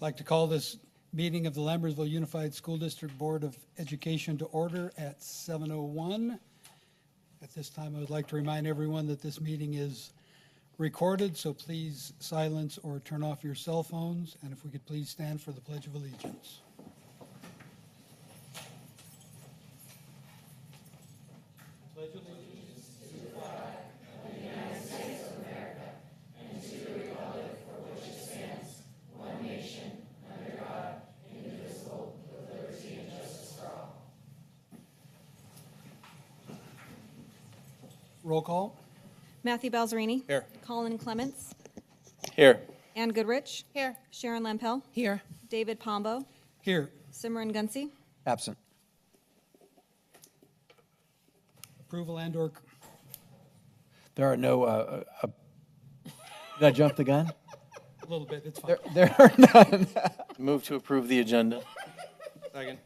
I'd like to call this meeting of the Lammersville Unified School District Board of Education to order at 7:01. At this time, I would like to remind everyone that this meeting is recorded, so please silence or turn off your cell phones. And if we could please stand for the Pledge of Allegiance. Pledge allegiance to the flag of the United States of America and to the republic for which it stands, one nation, under God, indivisible, with liberty and justice for all. Roll call. Matthew Balzerini. Here. Colin Clements. Here. Ann Goodrich. Here. Sharon Lampel. Here. David Pombo. Here. Simran Gunsi. Absent. Approval and/or There are no. Did I jump the gun? a little bit, it's fine. There are none. Move to approve the agenda. Second.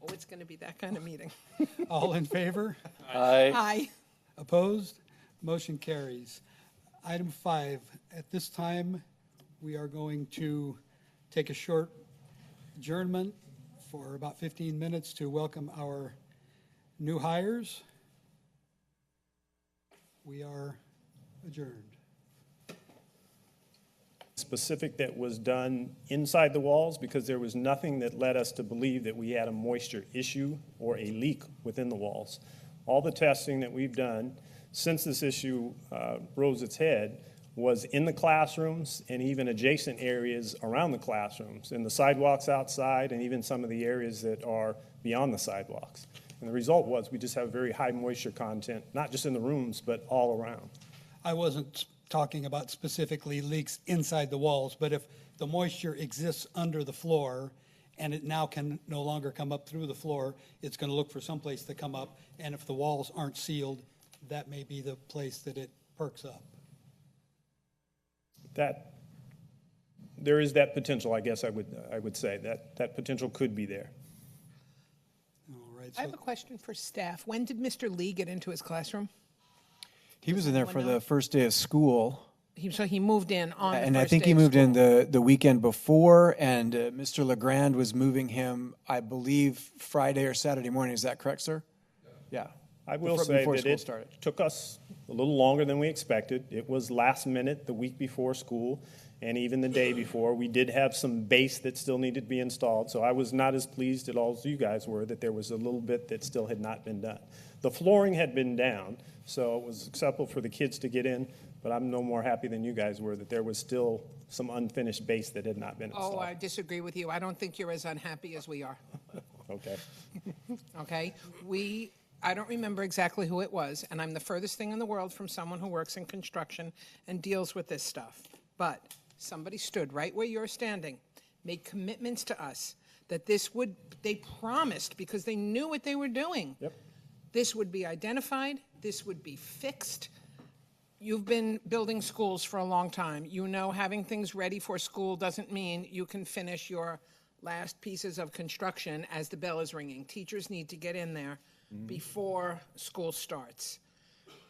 Oh, it's going to be that kind of meeting. All in favor? Aye. Aye. Opposed? Motion carries. Item 5, at this time, we are going to take a short adjournment for about 15 minutes to welcome our new hires. We are adjourned. Specific that was done inside the walls because there was nothing that led us to believe that we had a moisture issue or a leak within the walls. All the testing that we've done since this issue rose its head was in the classrooms and even adjacent areas around the classrooms, in the sidewalks outside and even some of the areas that are beyond the sidewalks. And the result was we just have very high moisture content, not just in the rooms, but all around. I wasn't talking about specifically leaks inside the walls, but if the moisture exists under the floor and it now can no longer come up through the floor, it's going to look for some place to come up. And if the walls aren't sealed, that may be the place that it perks up. That there is that potential, I guess I would say that potential could be there. All right. I have a question for staff. When did Mr. Lee get into his classroom? He was in there for the first day of school. So he moved in on the And I first think day he of moved in school. the weekend before, and Mr. Legrand was moving him, I believe, Friday or Saturday morning. Is that correct, sir? Yeah. I will Before- say before that school it started. took us a little longer than we expected. It was last minute, the week before school, and even the day before. We did have some base that still needed to be installed, so I was not as pleased at all as you guys were that there was a little bit that still had not been done. The flooring had been down, so it was acceptable for the kids to get in, but I'm no more happy than you guys were that there was still some unfinished base that had not been installed. Oh, I disagree with you. I don't think you're as unhappy as we are. Okay. Okay? I don't remember exactly who it was, and I'm the furthest thing in the world from someone who works in construction and deals with this stuff. But somebody stood right where you're standing, made commitments to us that they promised because they knew what they were doing. Yep. This would be identified, this would be fixed. You've been building schools for a long time. You know having things ready for school doesn't mean you can finish your last pieces of construction as the bell is ringing. Teachers need to get in there before school starts.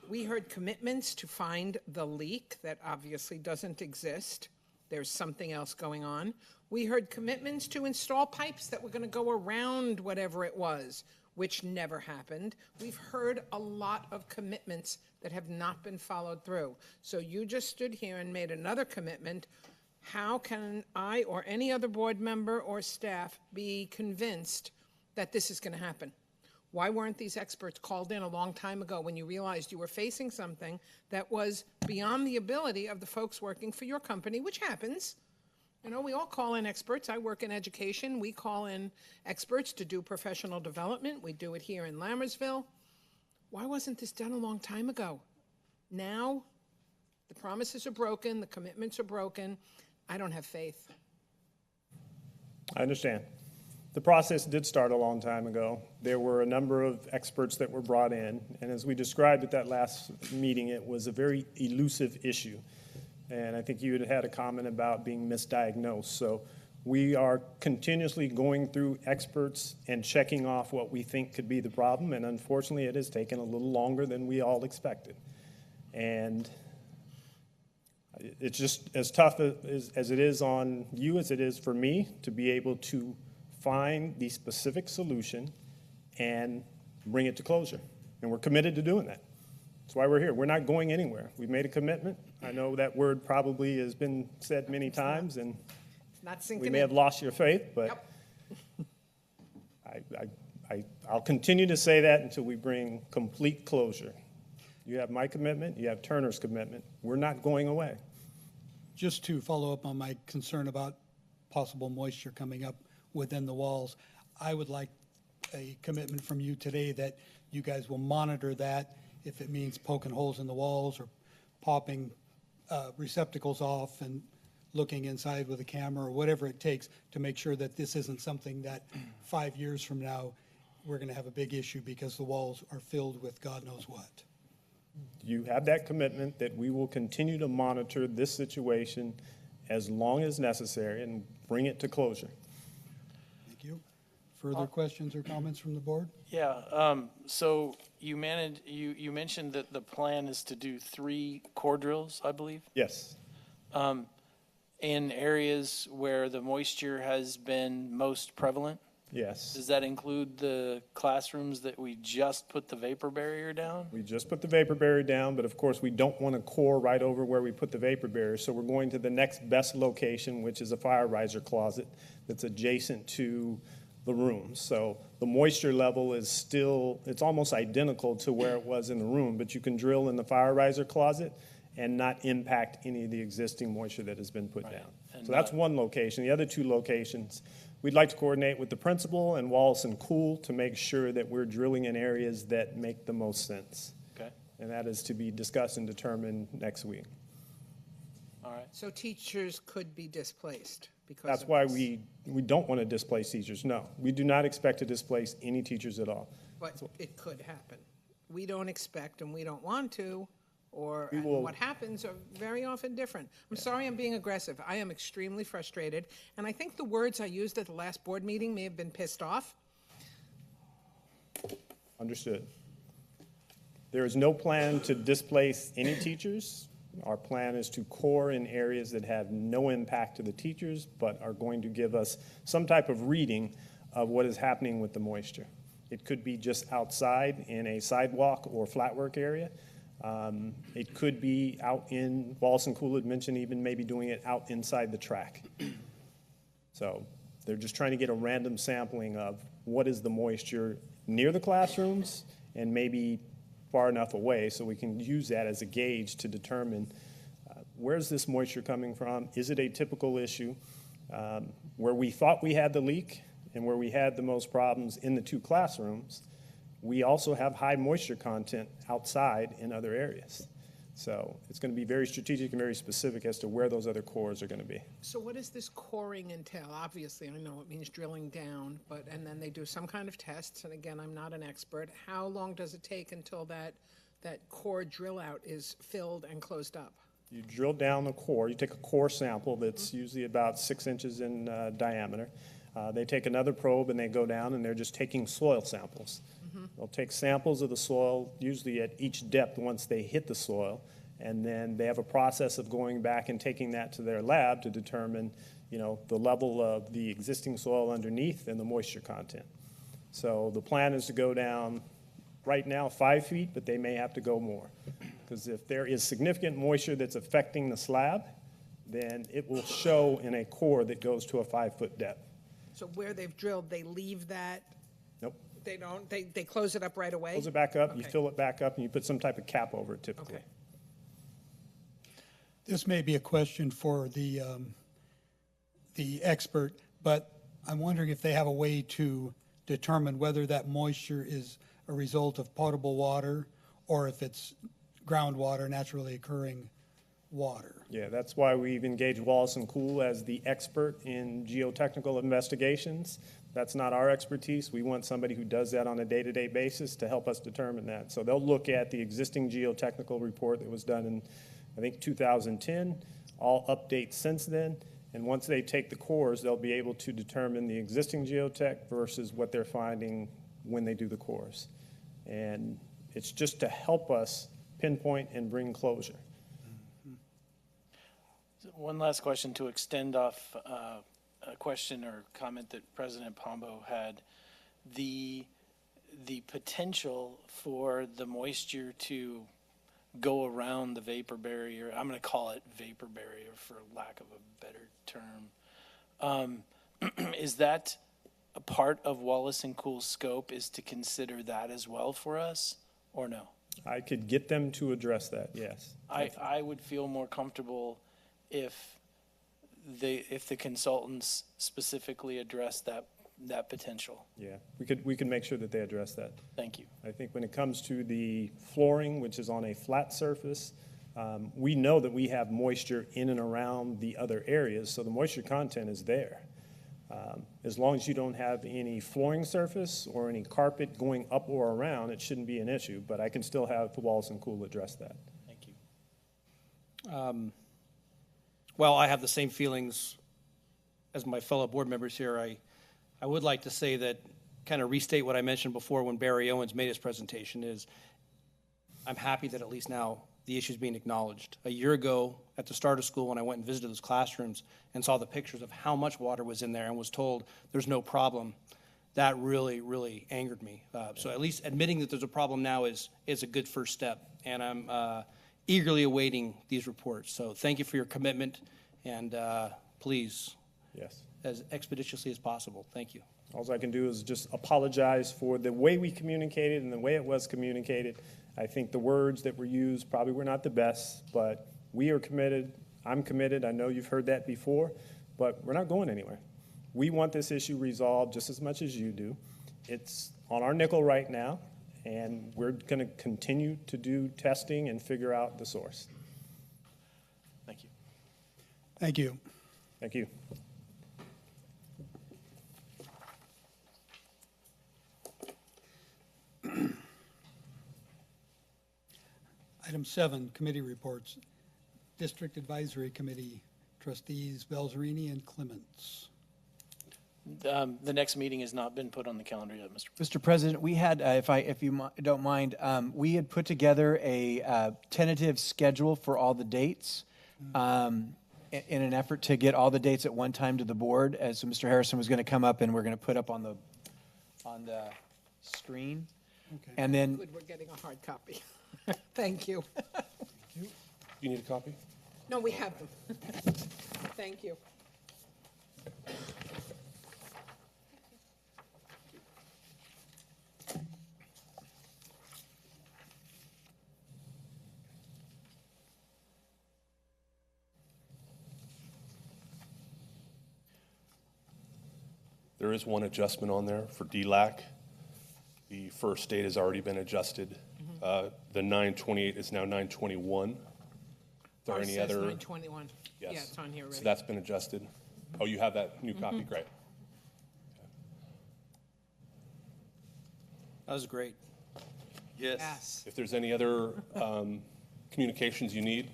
We heard commitments to find the leak that obviously doesn't exist. There's something else going on. We heard commitments to install pipes that were going to go around whatever it was, which never happened. We've heard a lot of commitments that have not been followed through. So you just stood here and made another commitment. How can I or any other board member or staff be convinced that this is going to happen? Why weren't these experts called in a long time ago when you realized you were facing something that was beyond the ability of the folks working for your company, which happens? You know, we all call in experts. I work in education. We call in experts to do professional development. We do it here in Lammersville. Why wasn't this done a long time ago? Now, the promises are broken, the commitments are broken. I don't have faith. I understand. The process did start a long time ago. There were a number of experts that were brought in, and as we described at that last meeting, it was a very elusive issue. And I think you had had a comment about being misdiagnosed. So we are continuously going through experts and checking off what we think could be the problem, and unfortunately it has taken a little longer than we all expected. And It's just as tough as it is on you as it is for me to be able to find the specific solution and bring it to closure. And we're committed to doing that. That's why we're here. We're not going anywhere. We've made a commitment. I know that word probably has been said many times, and It's not we sinking may in. have lost your faith, but I'll continue to say that until we bring complete closure. You have my commitment, you have Turner's commitment. We're not going away. Just to follow up on my concern about possible moisture coming up within the walls, I would like a commitment from you today that you guys will monitor that, if it means poking holes in the walls or popping receptacles off and looking inside with a camera or whatever it takes to make sure that this isn't something that 5 years from now, we're going to have a big issue because the walls are filled with God knows what. You have that commitment that we will continue to monitor this situation as long as necessary and bring it to closure. Thank you. Further questions or comments from the board? Yeah, so you mentioned that the plan is to do 3 core drills, I believe, Yes, in areas where the moisture has been most prevalent. yes. Does that include the classrooms that we just put the vapor barrier down? We just put the vapor barrier down, but of course, we don't want to core right over where we put the vapor barrier. So we're going to the next best location, which is a fire riser closet that's adjacent to the room. So the moisture level is still, it's almost identical to where it was in the room, but you can drill in the fire riser closet and not impact any of the existing moisture that has been put down. And So that's not- one location. The other 2 locations, we'd like to coordinate with the principal and Wallace and Cool to make sure that we're drilling in areas that make the most sense. Okay, And that is to be discussed and determined next week. all right. So teachers could be displaced because That's of why this. we don't want to displace teachers. No, we do not expect to displace any teachers at all. But it could happen. We don't expect and we don't want to, or We and will- what happens are very often different. I'm sorry I'm being aggressive. I am extremely frustrated, and I think the words I used at the last board meeting may have been pissed off. Understood. There is no plan to displace any teachers. Our plan is to core in areas that have no impact to the teachers, but are going to give us some type of reading of what is happening with the moisture. It could be just outside in a sidewalk or flatwork area. It could be out in, Wallace and Cool had mentioned even maybe doing it out inside the track. So they're just trying to get a random sampling of what is the moisture near the classrooms and maybe far enough away so we can use that as a gauge to determine where's this moisture coming from? Is it a typical issue? Where we thought we had the leak and where we had the most problems in the 2 classrooms, we also have high moisture content outside in other areas. So it's going to be very strategic and very specific as to where those other cores are going to be. So what does this coring entail? Obviously, I know it means drilling down, and then they do some kind of tests, and again, I'm not an expert. How long does it take until that core drill out is filled and closed up? You drill down the core, you take a core sample that's usually about 6 inches in diameter. They take another probe and they go down and they're just taking soil samples. They'll take samples of the soil, usually at each depth once they hit the soil, and then they have a process of going back and taking that to their lab to determine, the level of the existing soil underneath and the moisture content. So the plan is to go down right now 5 feet, but they may have to go more. Because if there is significant moisture that's affecting the slab, then it will show in a core that goes to a 5-foot depth. So where they've drilled, they leave that, Nope. they don't, they close it up right away? Close it back up, you Okay. fill it back up, and you put some type of cap over it typically. Okay. This may be a question for the expert, but I'm wondering if they have a way to determine whether that moisture is a result of potable water or if it's groundwater, naturally occurring water. Yeah, that's why we've engaged Wallace and Cool as the expert in geotechnical investigations. That's not our expertise. We want somebody who does that on a day-to-day basis to help us determine that. So they'll look at the existing geotechnical report that was done in, I think, 2010, all updates since then. And once they take the cores, they'll be able to determine the existing geotech versus what they're finding when they do the cores. And it's just to help us pinpoint and bring closure. One last question to extend off a question or comment that President Pombo had. The potential for the moisture to go around the vapor barrier, I'm going to call it vapor barrier for lack of a better term. Is that a part of Wallace and Cool's scope, is to consider that as well for us, or no? I could get them to address that, yes. I would feel more comfortable if the consultants specifically address that potential. Yeah, we could make sure that they address that. Thank you. I think when it comes to the flooring, which is on a flat surface, we know that we have moisture in and around the other areas, so the moisture content is there. As long as you don't have any flooring surface or any carpet going up or around, it shouldn't be an issue, but I can still have the Wallace and Cool address that. Thank you. Well, I have the same feelings as my fellow board members here. I would like to say that, kind of restate what I mentioned before when Barry Owens made his presentation, is I'm happy that at least now the issue is being acknowledged. A year ago, at the start of school, when I went and visited those classrooms and saw the pictures of how much water was in there and was told there's no problem, that really, really angered me. So at least admitting that there's a problem now is a good first step, and I'm eagerly awaiting these reports. So thank you for your commitment, and please, Yes. as expeditiously as possible. Thank you. All I can do is just apologize for the way we communicated and the way it was communicated. I think the words that were used probably were not the best, but we are committed. I'm committed. I know you've heard that before, but we're not going anywhere. We want this issue resolved just as much as you do. It's on our nickel right now, and we're going to continue to do testing and figure out the source. Thank you. Thank you. Thank you. Item 7, committee reports. District Advisory Committee, trustees Belzerini and Clements. The next meeting has not been put on the calendar yet, Mr. Mr. President, we had, if you don't mind, we had put together a tentative schedule for all the dates in an effort to get all the dates at one time to the board. As Mr. Harrison was going to come up and we're going to put up on the screen. Okay. And then Good, we're getting a hard copy. Thank you. You need a copy? No, we have them. Thank you. There is one adjustment on there for DLAC. The first date has already been adjusted. The 9/28 is now 9/21. Are there Ours any says other? 9/21. Yes. Yeah, it's on here So already. that's been adjusted. Oh, you have that new copy? Great. That was great. Yes. If there's any other communications you need,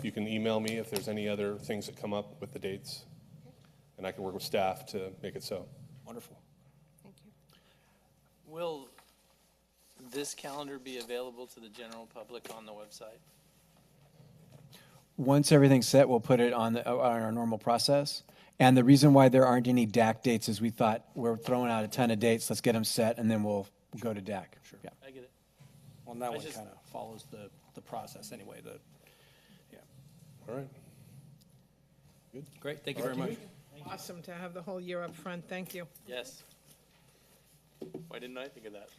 you can email me if there's any other things that come up with the dates. And I can work with staff to make it so. Wonderful. Thank you. Will this calendar be available to the general public on the website? once everything's set, we'll put it on our normal process. And the reason why there aren't any DAC dates is we thought we're throwing out a ton of dates, let's get them set, and then we'll go to DAC. Sure. Yeah. I get it. Well, and that one just- kind of follows the process anyway. Yeah. All right. Great, thank you very much. Awesome to have the whole year up front. Thank you. Yes. Why didn't I think of that?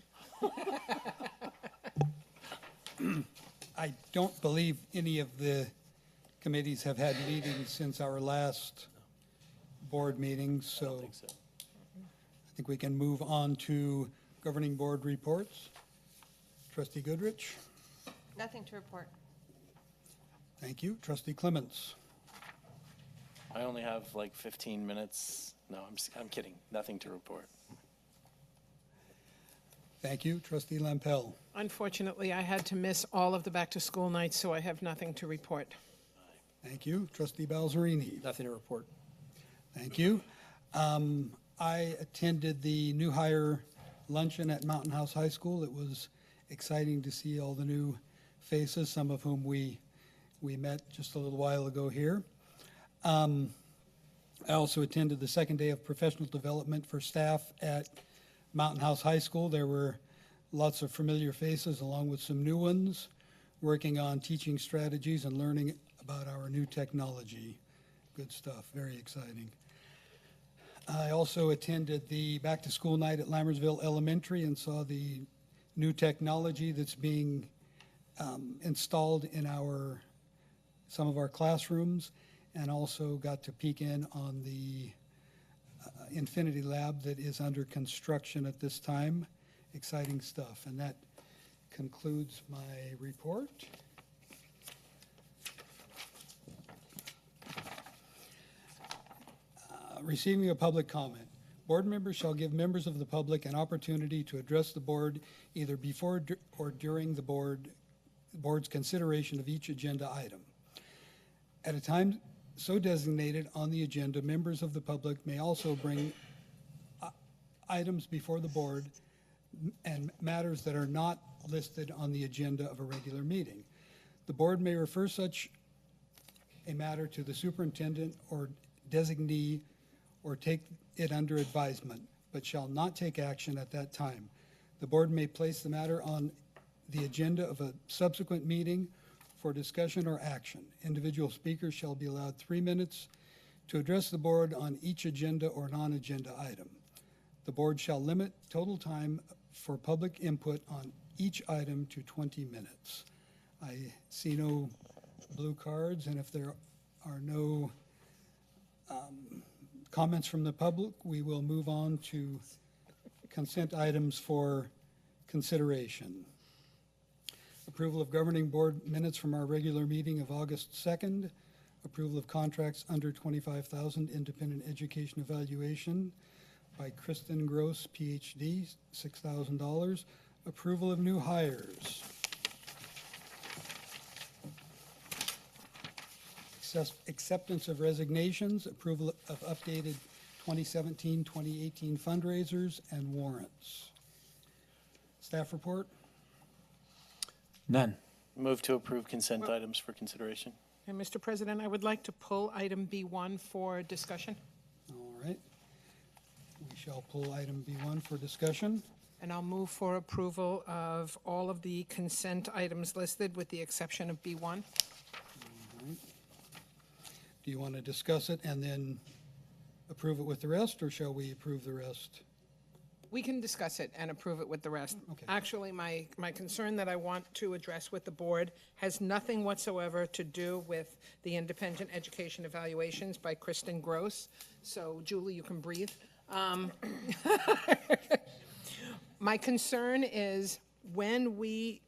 I don't believe any of the committees have had meetings since our last board meeting, I so don't think so. I think we can move on to governing board reports. Trustee Goodrich, Nothing to report. thank you. Trustee Clements, I only have like 15 minutes. No, I'm kidding. Nothing to report. thank you. Trustee Lampel, Unfortunately, I had to miss all of the back-to-school nights, so I have nothing to report. thank you. Trustee Balzerini, Nothing to report. thank you. I attended the new hire luncheon at Mountain House High School. It was exciting to see all the new faces, some of whom we met just a little while ago here. I also attended the second day of professional development for staff at Mountain House High School. There were lots of familiar faces along with some new ones working on teaching strategies and learning about our new technology. Good stuff, very exciting. I also attended the back-to-school night at Lammersville Elementary and saw the new technology that's being installed in some of our classrooms, and also got to peek in on the Infinity Lab that is under construction at this time. Exciting stuff. And that concludes my report. Receiving a public comment. Board members shall give members of the public an opportunity to address the board either before or during the board's consideration of each agenda item. At a time so designated on the agenda, members of the public may also bring items before the board and matters that are not listed on the agenda of a regular meeting. The board may refer such a matter to the superintendent or designee or take it under advisement, but shall not take action at that time. The board may place the matter on the agenda of a subsequent meeting for discussion or action. Individual speakers shall be allowed 3 minutes to address the board on each agenda or non-agenda item. The board shall limit total time for public input on each item to 20 minutes. I see no blue cards, and if there are no comments from the public, we will move on to consent items for consideration. Approval of governing board minutes from our regular meeting of August 2nd. Approval of contracts under $25,000 independent education evaluation by Kristen Gross, PhD, $6,000. Approval of new hires. Acceptance of resignations, approval of updated 2017-2018 fundraisers and warrants. Staff report? None. Move to approve consent items for consideration. And Mr. President, I would like to pull item B1 for discussion. All right. We shall pull item B1 for discussion. And I'll move for approval of all of the consent items listed with the exception of B1. Do you want to discuss it and then approve it with the rest, or shall we approve the rest? We can discuss it and approve it with the rest. Okay. Actually, my concern that I want to address with the board has nothing whatsoever to do with the independent education evaluations by Kristen Gross. So Julie, you can breathe. My concern is when we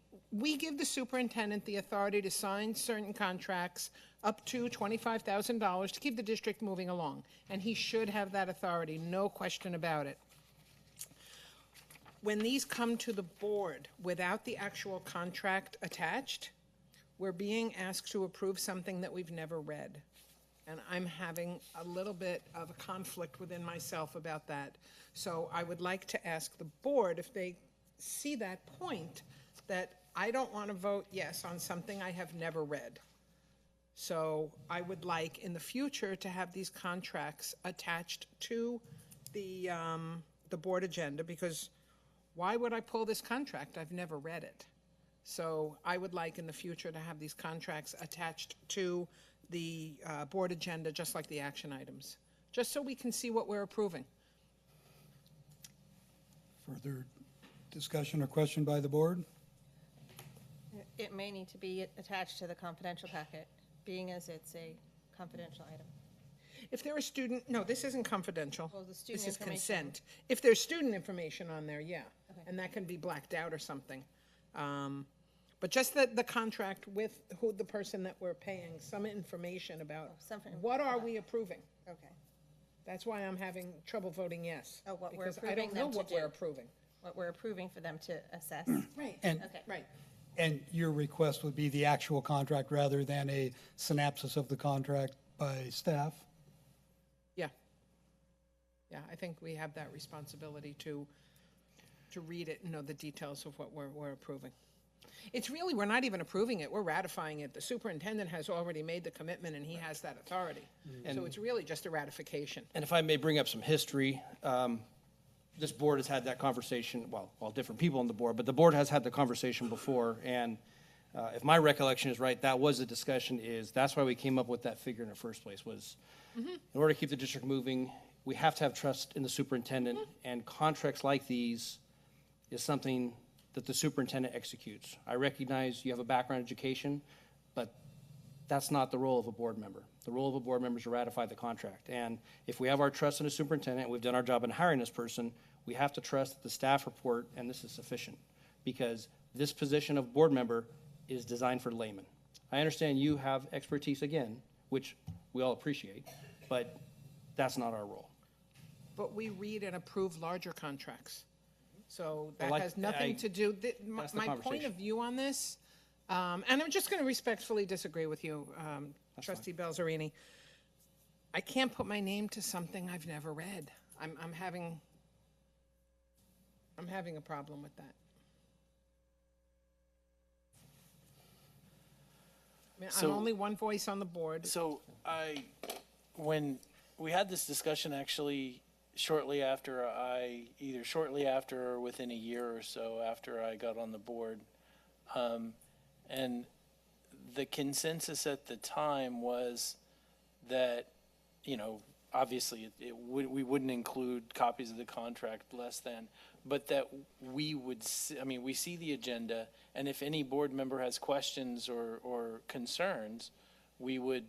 give the superintendent the authority to sign certain contracts up to $25,000 to keep the district moving along. And he should have that authority, no question about it. When these come to the board without the actual contract attached, we're being asked to approve something that we've never read. And I'm having a little bit of a conflict within myself about that. So I would like to ask the board if they see that point, that I don't want to vote yes on something I have never read. So I would like in the future to have these contracts attached to the board agenda, because why would I pull this contract? I've never read it. So I would like in the future to have these contracts attached to the board agenda, just like the action items, just so we can see what we're approving. Further discussion or question by the board? It may need to be attached to the confidential packet, being as it's a confidential item. If there are student, no, this isn't confidential. Well, the student This is information. consent. If there's student information on there, yeah. Okay. And that can be blacked out or something. But just the contract with who the person that we're paying, some information about something what are about- we approving? Okay. That's why I'm having trouble voting yes. Oh, what we're because I approving don't know them to what we're do. approving. What we're approving for them to assess. Right, And, Okay. right. and your request would be the actual contract rather than a synopsis of the contract by staff? Yeah. Yeah, I think we have that responsibility to read it and know the details of what we're approving. It's really, we're not even approving it, we're ratifying it. The superintendent has already made the commitment, and he has that authority. So it's really just a ratification. And if I may bring up some history, this board has had that conversation, well, different people on the board, but the board has had the conversation before, and if my recollection is right, that was the discussion, that's why we came up with that figure in the first place, was in order to keep the district moving, we have to have trust in the superintendent, and contracts like these is something that the superintendent executes. I recognize you have a background in education, but that's not the role of a board member. The role of a board member is to ratify the contract. And if we have our trust in a superintendent, we've done our job in hiring this person, we have to trust that the staff report, and this is sufficient, because this position of board member is designed for laymen. I understand you have expertise again, which we all appreciate, but that's not our role. But we read and approve larger contracts. So that like- has nothing to do, That's the my point conversation. of view on this, and I'm just going to respectfully disagree with you, trustee Belzerini. I can't put my name to something I've never read. I'm having a problem with that. I mean, I'm So- only one voice on the board. So when we had this discussion actually either shortly after or within a year or so after I got on the board, and the consensus at the time was that, obviously we wouldn't include copies of the contract less than, but that we would, we see the agenda, and if any board member has questions or concerns, we would,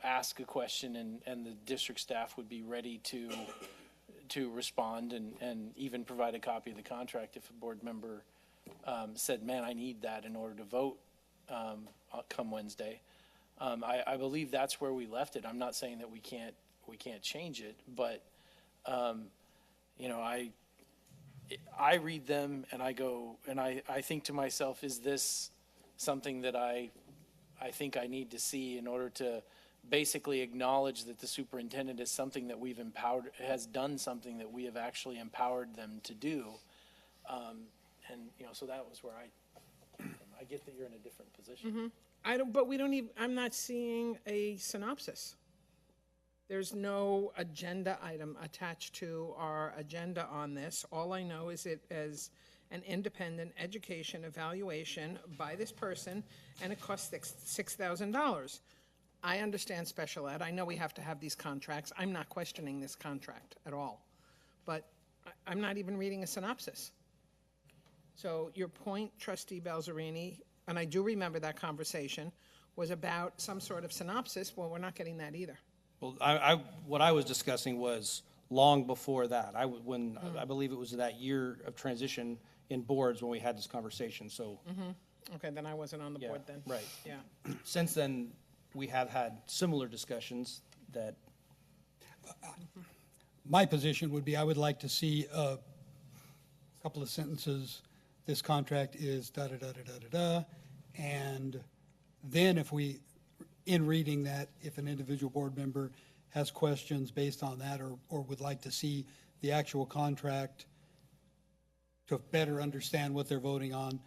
ask a question, and the district staff would be ready to respond and even provide a copy of the contract if a board member said, man, I need that in order to vote come Wednesday. I believe that's where we left it. I'm not saying that we can't change it, but I read them and I go, and I think to myself, is this something that I think I need to see in order to basically acknowledge that the superintendent is something that we've empowered, has done something that we have actually empowered them to do. So that was where I get that you're in a different position. I'm not seeing a synopsis. There's no agenda item attached to our agenda on this. All I know is it as an independent education evaluation by this person, and it costs $6,000. I understand special ed. I know we have to have these contracts. I'm not questioning this contract at all. But I'm not even reading a synopsis. So your point, trustee Belzerini, and I do remember that conversation, was about some sort of synopsis. Well, we're not getting that either. Well, what I was discussing was long before that. I believe it was that year of transition in boards when we had this conversation, so. Okay, then I wasn't on the Yeah, board then. right. Yeah. Since then, we have had similar discussions that, My position would be, I would like to see a couple of sentences, this contract is da-da-da-da-da-da-da, and then if we, in reading that, if an individual board member has questions based on that or would like to see the actual contract to better understand what they're voting on,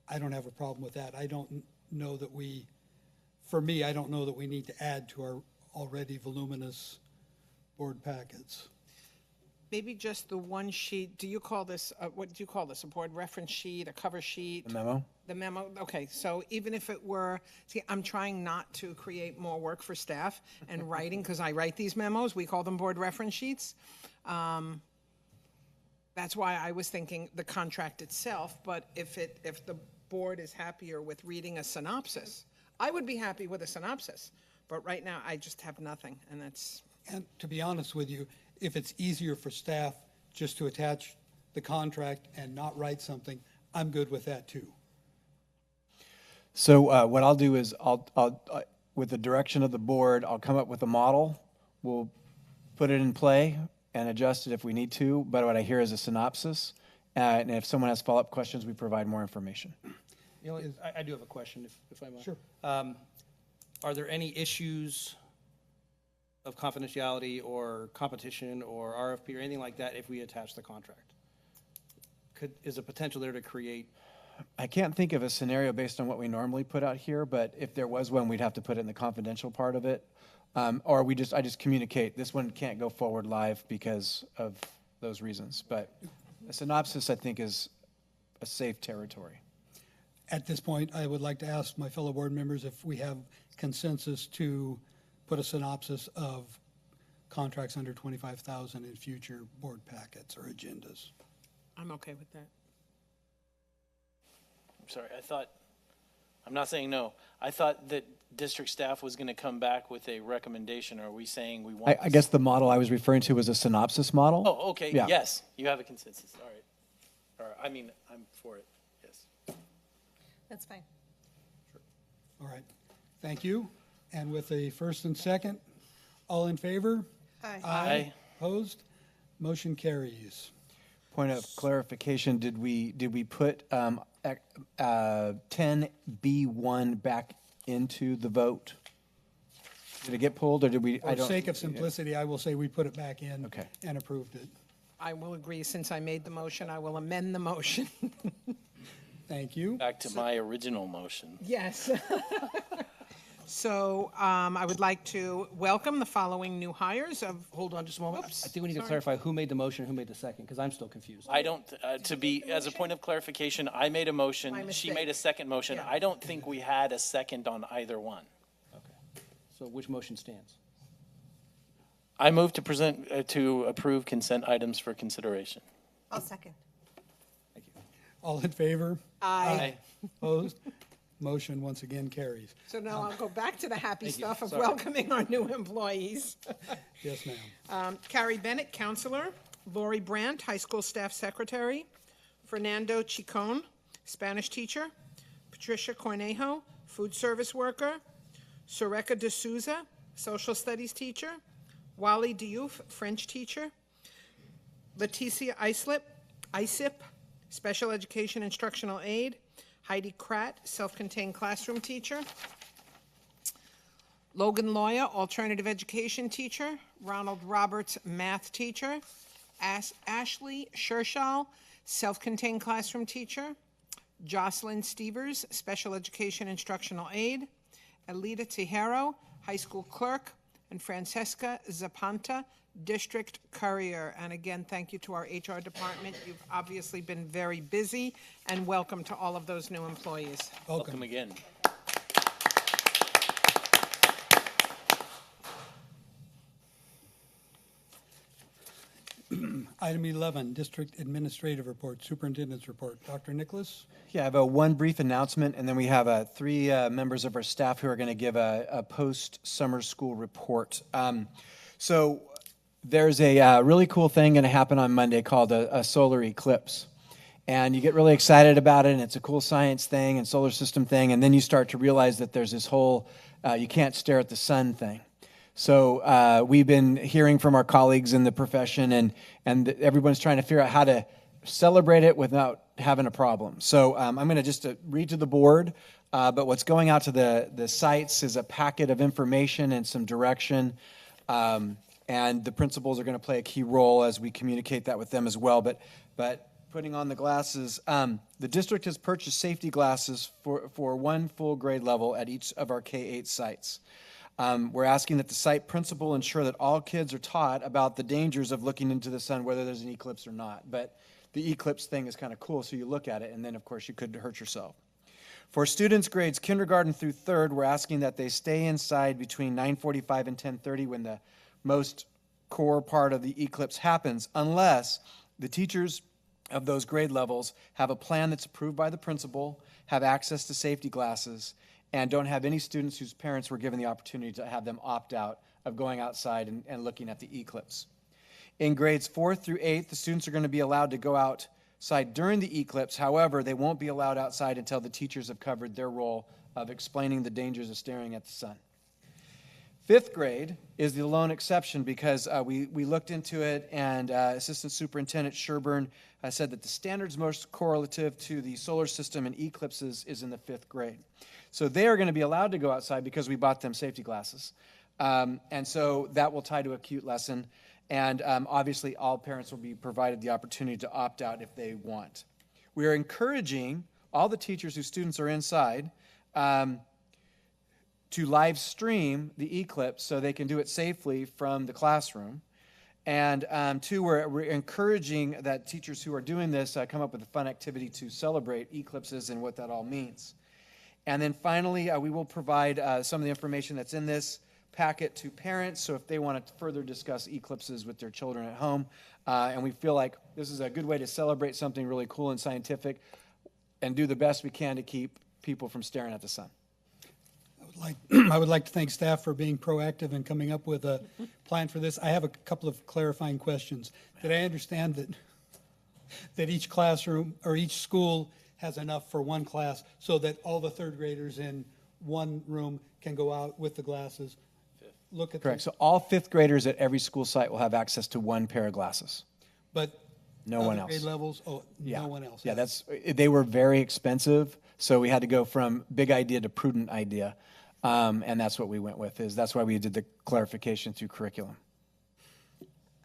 I don't have a problem with that. I don't know that I don't know that we need to add to our already voluminous board packets. Maybe just the one sheet, do you call this, what do you call this, a board reference sheet, a cover sheet? The memo? The memo, okay, so even if it were, I'm trying not to create more work for staff and writing, because I write these memos, we call them board reference sheets. That's why I was thinking the contract itself, but if the board is happier with reading a synopsis, I would be happy with a synopsis, but right now I just have nothing, and that's. And to be honest with you, if it's easier for staff just to attach the contract and not write something, I'm good with that too. So what I'll do is with the direction of the board, I'll come up with a model. We'll put it in play and adjust it if we need to. But what I hear is a synopsis. And if someone has follow-up questions, we provide more information. I do have a question, if I might. Sure. Are there any issues of confidentiality or competition or RFP or anything like that if we attach the contract? Is a potential there to create I can't think of a scenario based on what we normally put out here, but if there was one, we'd have to put it in the confidential part of it. Or I just communicate, this one can't go forward live because of those reasons. But a synopsis, I think, is a safe territory. At this point, I would like to ask my fellow board members if we have consensus to put a synopsis of contracts under 25,000 in future board packets or agendas. I'm okay with that. I'm sorry, I'm not saying no. I thought that district staff was going to come back with a recommendation. Are we saying we want? I guess the model I was referring to was a synopsis model. Oh, okay, Yeah. yes, you have a consensus, all right. All right, I mean, I'm for it, yes. That's fine. All right, thank you. And with a first and second, all in favor? Aye. Aye. Opposed? Motion carries. Point of clarification, did we put 10B1 back into the vote? Did it get pulled, or did we? For the sake of simplicity, I will say we put it back in Okay. and approved it. I will agree, since I made the motion, I will amend the motion. Thank you. Back to my original motion. Yes. So I would like to welcome the following new hires of, Hold on just a moment. Oops, I think we need to sorry. clarify who made the motion, who made the second, because I'm still confused. I don't, as a point of clarification, I made a motion, My she mistake. made a second motion. Yeah. I don't think we had a second on either one. Okay. So which motion stands? I move to approve consent items for consideration. I'll second. Thank you. All in favor? Aye. Opposed? Motion once again carries. So now I'll go back to the happy Thank you. stuff of Sorry. welcoming our new employees. Yes, ma'am. Carrie Bennett, counselor. Lori Brandt, high school staff secretary. Fernando Chicon, Spanish teacher. Patricia Cornejo, food service worker. Soreka de Souza, social studies teacher. Wally Diouf, French teacher. Leticia Isip, special education instructional aide. Heidi Kratt, self-contained classroom teacher. Logan Loya, alternative education teacher. Ronald Roberts, math teacher. Ashley Shershall, self-contained classroom teacher. Jocelyn Stevers, special education instructional aide. Alita Tejero, high school clerk. And Francesca Zapanta, district courier. And again, thank you to our HR department. You've obviously been very busy, and welcome to all of those new employees. Welcome again. Item 11, District Administrative Report, Superintendent's Report. Dr. Nicholas? Yeah, I have one brief announcement, and then we have three members of our staff who are going to give a post-summer school report. So there's a really cool thing going to happen on Monday called a solar eclipse. And you get really excited about it, and it's a cool science thing and solar system thing, and then you start to realize that there's this whole you can't stare at the sun thing. So we've been hearing from our colleagues in the profession, and everyone's trying to figure out how to celebrate it without having a problem. So I'm going to just read to the board, but what's going out to the sites is a packet of information and some direction, and the principals are going to play a key role as we communicate that with them as well. But putting on the glasses, the district has purchased safety glasses for one full grade level at each of our K-8 sites. We're asking that the site principal ensure that all kids are taught about the dangers of looking into the sun, whether there's an eclipse or not. But the eclipse thing is kind of cool, so you look at it, and then, of course, you could hurt yourself. For students grades kindergarten through third, we're asking that they stay inside between 9:45 and 10:30 when the most core part of the eclipse happens, unless the teachers of those grade levels have a plan that's approved by the principal, have access to safety glasses, and don't have any students whose parents were given the opportunity to have them opt out of going outside and looking at the eclipse. In grades 4th through 8th, the students are going to be allowed to go outside during the eclipse. However, they won't be allowed outside until the teachers have covered their role of explaining the dangers of staring at the sun. 5th grade is the lone exception because we looked into it, and Assistant Superintendent Sherburne said that the standards most correlative to the solar system and eclipses is in the 5th grade. So they are going to be allowed to go outside because we bought them safety glasses. And so that will tie to a cute lesson. And obviously all parents will be provided the opportunity to opt out if they want. We are encouraging all the teachers whose students are inside to live stream the eclipse so they can do it safely from the classroom. And two, we're encouraging that teachers who are doing this come up with a fun activity to celebrate eclipses and what that all means. And then finally, we will provide some of the information that's in this packet to parents, so if they want to further discuss eclipses with their children at home. And we feel like this is a good way to celebrate something really cool and scientific and do the best we can to keep people from staring at the sun. I would like to thank staff for being proactive and coming up with a plan for this. I have a couple of clarifying questions. Did I understand that each classroom or each school has enough for one class so that all the third graders in one room can go out with the glasses, look at Correct. So all fifth graders at every school site will have access to one pair of glasses. But No one other else. grade levels, Yeah. no one else. Yeah, they were very expensive, so we had to go from big idea to prudent idea. And that's what we went with, that's why we did the clarification through curriculum.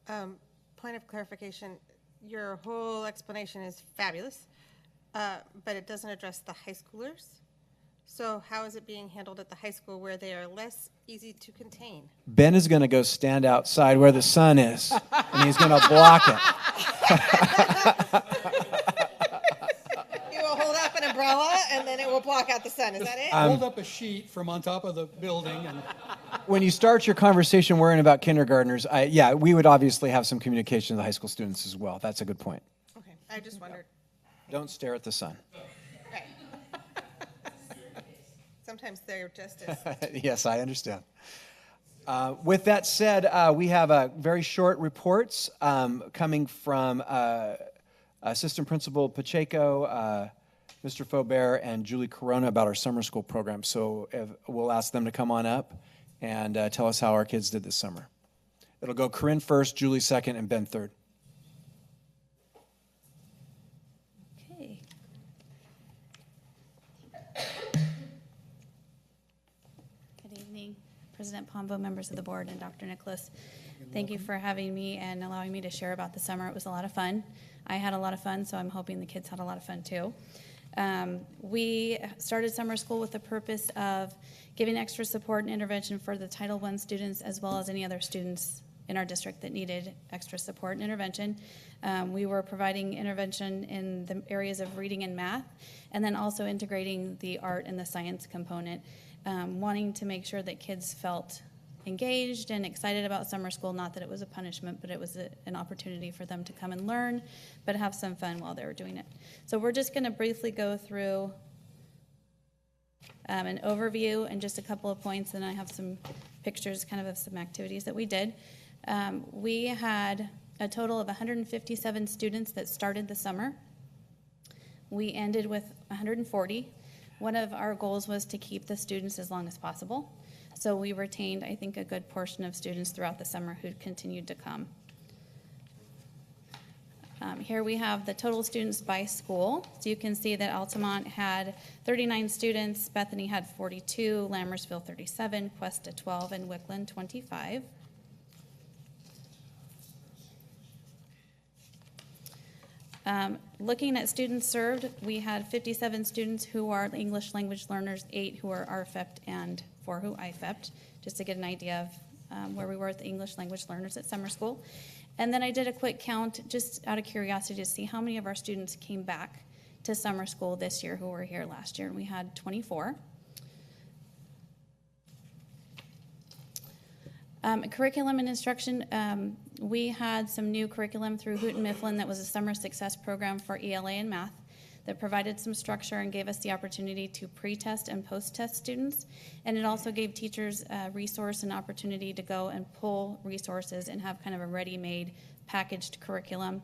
Point of clarification, your whole explanation is fabulous, but it doesn't address the high schoolers. So how is it being handled at the high school where they are less easy to contain? Ben is going to go stand outside where the sun is, and he's going to block it. You will hold up an umbrella and then it will block out the sun, is that it? Hold up a sheet from on top of the building and When you start your conversation worrying about kindergartners, we would obviously have some communication with the high school students as well. That's a good point. Okay, I just wondered. Don't stare at the sun. Okay. Sometimes they're just as, Yes, I understand. With that said, we have very short reports coming from Assistant Principal Pacheco, Mr. Faubert, and Julie Corona about our summer school program. So we'll ask them to come on up and tell us how our kids did this summer. It'll go Corinne first, Julie second, and Ben third. Okay. Good evening, President Pombo, members of the board, and Dr. Nicholas. Thank you for having me and allowing me to share about the summer. It was a lot of fun. I had a lot of fun, so I'm hoping the kids had a lot of fun too. We started summer school with the purpose of giving extra support and intervention for the Title I students as well as any other students in our district that needed extra support and intervention. We were providing intervention in the areas of reading and math, and then also integrating the art and the science component, wanting to make sure that kids felt engaged and excited about summer school. Not that it was a punishment, but it was an opportunity for them to come and learn, but have some fun while they were doing it. So we're just going to briefly go through an overview and just a couple of points, and I have some pictures kind of some activities that we did. We had a total of 157 students that started the summer. We ended with 140. One of our goals was to keep the students as long as possible. So we retained, I think, a good portion of students throughout the summer who continued to come. Here we have the total students by school. So you can see that Altamont had 39 students, Bethany had 42, Lammersville 37, Cuesta 12, and Wickland 25. Looking at students served, we had 57 students who are English language learners, 8 who are RFEPT, and 4 who IFEPT, just to get an idea of where we were with the English language learners at summer school. And then I did a quick count just out of curiosity to see how many of our students came back to summer school this year who were here last year, and we had 24. Curriculum and instruction, we had some new curriculum through Houghton Mifflin that was a summer success program for ELA and math that provided some structure and gave us the opportunity to pre-test and post-test students. And it also gave teachers a resource and opportunity to go and pull resources and have kind of a ready-made packaged curriculum.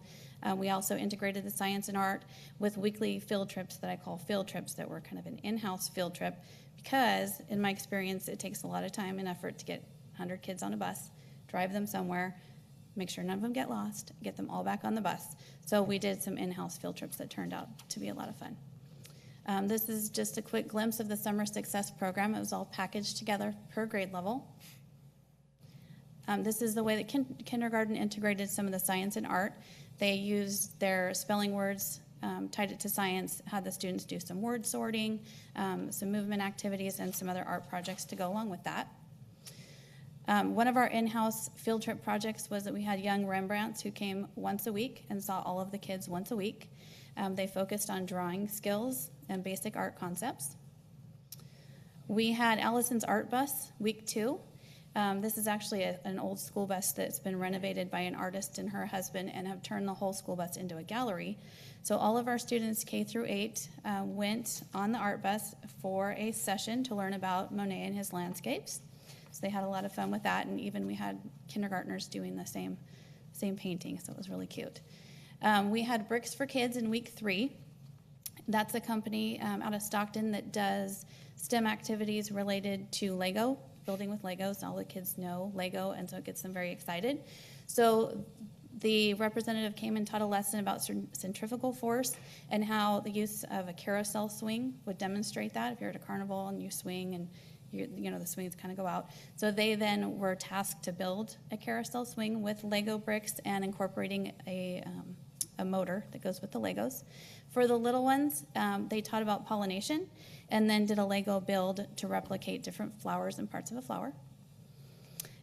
We also integrated the science and art with weekly field trips that I call field trips that were kind of an in-house field trip because, in my experience, it takes a lot of time and effort to get 100 kids on a bus, drive them somewhere, make sure none of them get lost, get them all back on the bus. So we did some in-house field trips that turned out to be a lot of fun. This is just a quick glimpse of the Summer Success Program. It was all packaged together per grade level. This is the way that kindergarten integrated some of the science and art. They used their spelling words tied it to science, had the students do some word sorting, some movement activities, and some other art projects to go along with that. One of our in-house field trip projects was that we had young Rembrandts who came once a week and saw all of the kids once a week. They focused on drawing skills and basic art concepts. We had Allison's art bus, week 2. This is actually an old school bus that's been renovated by an artist and her husband and have turned the whole school bus into a gallery. So all of our students, K through 8, went on the art bus for a session to learn about Monet and his landscapes. So they had a lot of fun with that, and even we had kindergartners doing the same painting, so it was really cute. We had Bricks for Kids in week 3. That's a company out of Stockton that does STEM activities related to Lego, building with Legos. All the kids know Lego, and so it gets them very excited. So the representative came and taught a lesson about centrifugal force and how the use of a carousel swing would demonstrate that. If you're at a carnival and you swing and the swings kind of go out. So they then were tasked to build a carousel swing with Lego bricks and incorporating a motor that goes with the Legos. For the little ones, they taught about pollination and then did a Lego build to replicate different flowers and parts of a flower.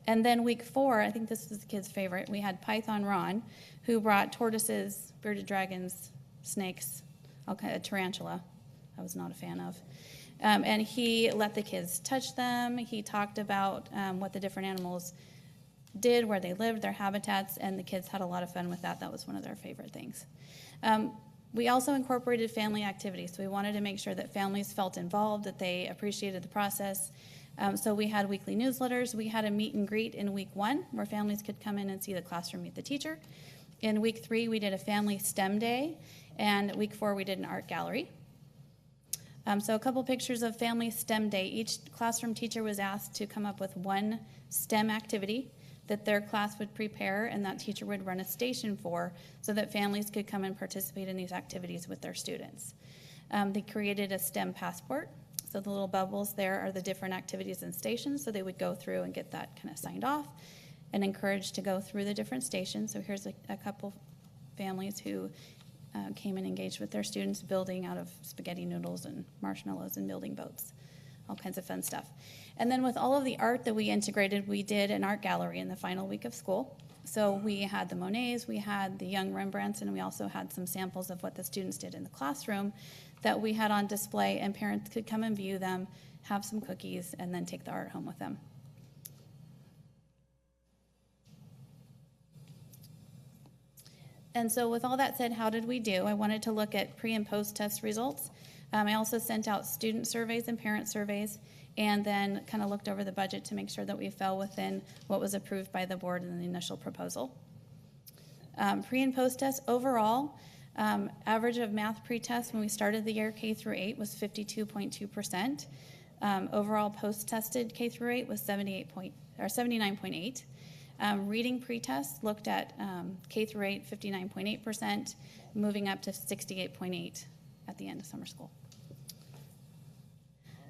And then week 4, I think this was the kids' favorite, we had Python Ron, who brought tortoises, bearded dragons, snakes, a tarantula I was not a fan of. And he let the kids touch them. He talked about what the different animals did, where they lived, their habitats, and the kids had a lot of fun with that. That was one of their favorite things. We also incorporated family activities. So we wanted to make sure that families felt involved, that they appreciated the process. So we had weekly newsletters. We had a meet and greet in week 1 where families could come in and see the classroom, meet the teacher. In week 3, we did a family STEM day. And week 4, we did an art gallery. So a couple pictures of Family STEM Day. Each classroom teacher was asked to come up with one STEM activity that their class would prepare and that teacher would run a station for so that families could come and participate in these activities with their students. They created a STEM passport. So the little bubbles there are the different activities and stations, so they would go through and get that kind of signed off and encouraged to go through the different stations. So here's a couple families who came and engaged with their students building out of spaghetti noodles and marshmallows and building boats, all kinds of fun stuff. And then with all of the art that we integrated, we did an art gallery in the final week of school. So we had the Monets, we had the young Rembrandts, and we also had some samples of what the students did in the classroom that we had on display, and parents could come and view them, have some cookies, and then take the art home with them. And so with all that said, how did we do? I wanted to look at pre- and post-test results. I also sent out student surveys and parent surveys, and then kind of looked over the budget to make sure that we fell within what was approved by the board in the initial proposal. Pre- and post-test overall, average of math pre-test when we started the year K through 8 was 52.2%. Overall post-tested K through 8 was 79.8%. Reading pretest looked at K through 8, 59.8%, moving up to 68.8% at the end of summer school.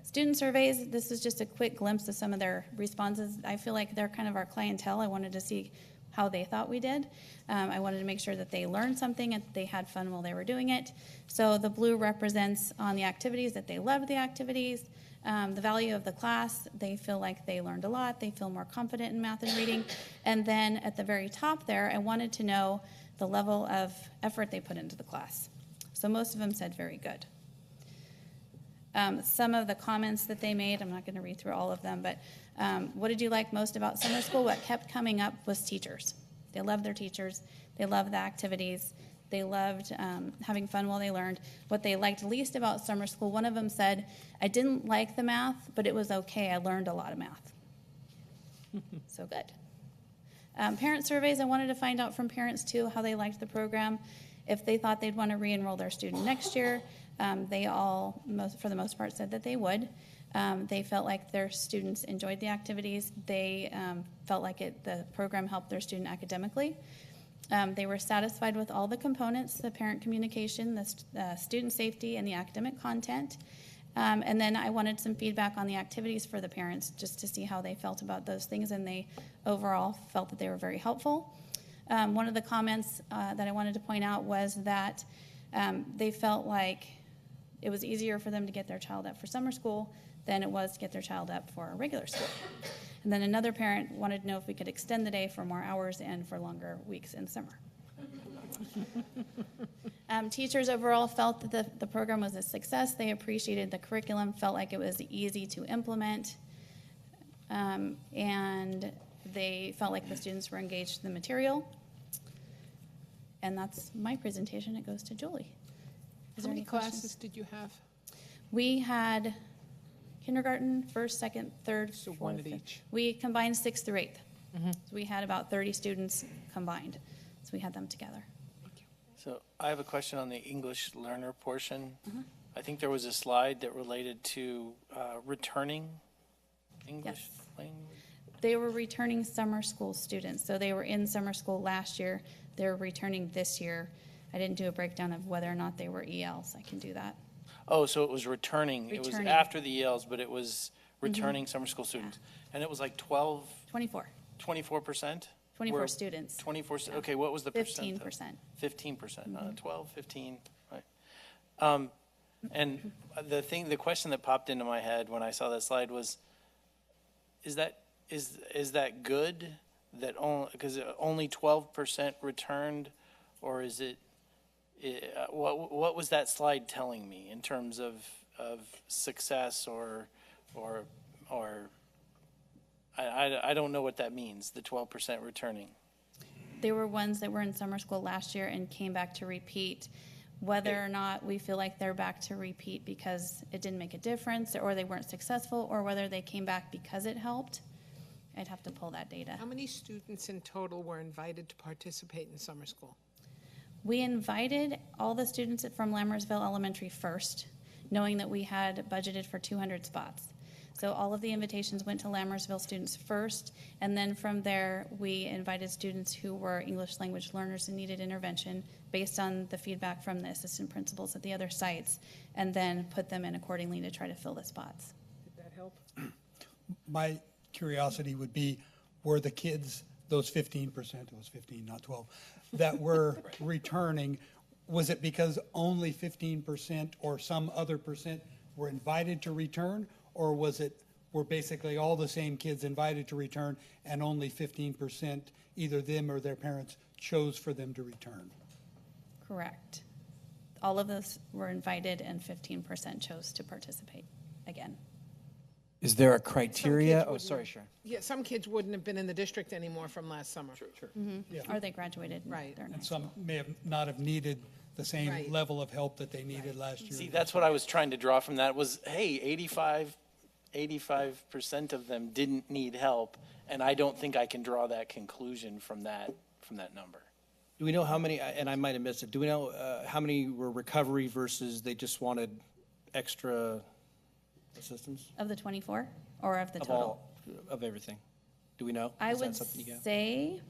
Student surveys, this is just a quick glimpse of some of their responses. I feel like they're kind of our clientele. I wanted to see how they thought we did. I wanted to make sure that they learned something and they had fun while they were doing it. So the blue represents on the activities that they loved the activities. The value of the class, they feel like they learned a lot. They feel more confident in math and reading. And then at the very top there, I wanted to know the level of effort they put into the class. So most of them said very good. Some of the comments that they made, I'm not going to read through all of them, but what did you like most about summer school? What kept coming up was teachers. They loved their teachers. They loved the activities. They loved having fun while they learned. What they liked least about summer school, one of them said, I didn't like the math, but it was okay. I learned a lot of math. So good. Parent surveys, I wanted to find out from parents, too, how they liked the program. If they thought they'd want to re-enroll their student next year, they all, for the most part, said that they would. They felt like their students enjoyed the activities. They felt like the program helped their student academically. They were satisfied with all the components, the parent communication, the student safety, and the academic content. And then I wanted some feedback on the activities for the parents just to see how they felt about those things, and they overall felt that they were very helpful. One of the comments that I wanted to point out was that They felt like it was easier for them to get their child up for summer school than it was to get their child up for regular school. And then another parent wanted to know if we could extend the day for more hours and for longer weeks in summer. Teachers overall felt that the program was a success. They appreciated the curriculum, felt like it was easy to implement, and they felt like the students were engaged in the material. And that's my presentation. It goes to Julie. Is How there many any questions? classes did you have? We had kindergarten, first, second, third, So fourth, one at fifth. each. We combined 6th through 8th. So we had about 30 students combined. So we had them together. So I have a question on the English learner portion. I think there was a slide that related to returning English Yes. language. They were returning summer school students. So they were in summer school last year. They're returning this year. I didn't do a breakdown of whether or not they were ELs. I can do that. Oh, so it was returning. It was Returning. after the ELs, but it was returning summer school students. And it was like 24. 24%? 24 students. 24, okay, what was the percent? 15%. 15%, 12, 15, right. And the question that popped into my head when I saw that slide was, is that good? That only, because only 12% returned, or is it, what was that slide telling me in terms of success or I don't know what that means, the 12% returning. They were ones that were in summer school last year and came back to repeat. Whether or not we feel like they're back to repeat because it didn't make a difference or they weren't successful, or whether they came back because it helped, I'd have to pull that data. How many students in total were invited to participate in summer school? We invited all the students from Lammersville Elementary first, knowing that we had budgeted for 200 spots. So all of the invitations went to Lammersville students first, and then from there, we invited students who were English language learners and needed intervention based on the feedback from the assistant principals at the other sites, and then put them in accordingly to try to fill the spots. Did that help? My curiosity would be, were the kids, those 15%, it was 15, not 12, that were returning, was it because only 15% or some other percent were invited to return? Or were basically all the same kids invited to return and only 15%, either them or their parents, chose for them to return? Correct. All of us were invited and 15% chose to participate again. Is there a Some criteria? kids Oh, wouldn't sorry, have- Sharon. Yeah, some kids wouldn't have been in the district anymore from last summer. Sure. Or they graduated. and Right. they're And nice. some may have not have needed the same Right. level of help that they needed last year. See, that's what I was trying to draw from that was, hey, 85% of them didn't need help, and I don't think I can draw that conclusion from that number. Do we know how many, and I might have missed it, do we know how many were recovery versus they just wanted extra assistance? Of the 24 or of the Of total? all, of everything? Do we know? I Is that would something you got? say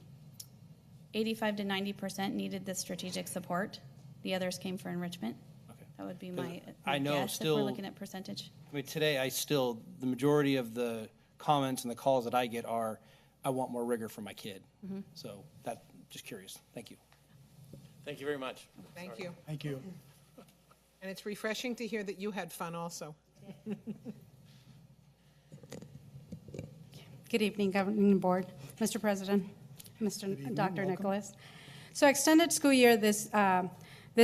85 to 90% needed the strategic support. The others came for enrichment. Okay. That would be 'Cause my I know guess if still- we're looking at percentage. I mean, today, the majority of the comments and the calls that I get are, I want more rigor for my kid. So just curious. Thank you. Thank you very much. Thank you. Thank you. And it's refreshing to hear that you had fun also. Good evening, Governing Board, Mr. President, Dr. Nicholas. So extended school year this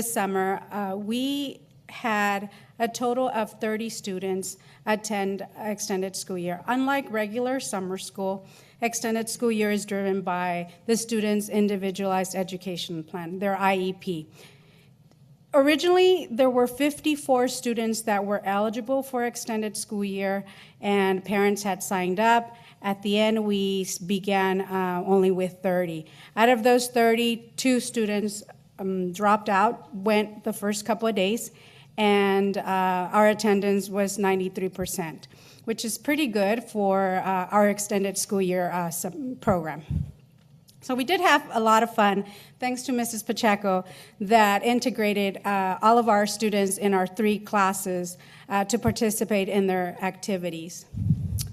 summer, we had a total of 30 students attend extended school year. Unlike regular summer school, extended school year is driven by the student's individualized education plan, their IEP. Originally, there were 54 students that were eligible for extended school year, and parents had signed up. At the end, we began only with 30. Out of those 30, 2 students dropped out, went the first couple of days, and our attendance was 93%, which is pretty good for our extended school year program. So we did have a lot of fun, thanks to Mrs. Pacheco, that integrated all of our students in our 3 classes to participate in their activities.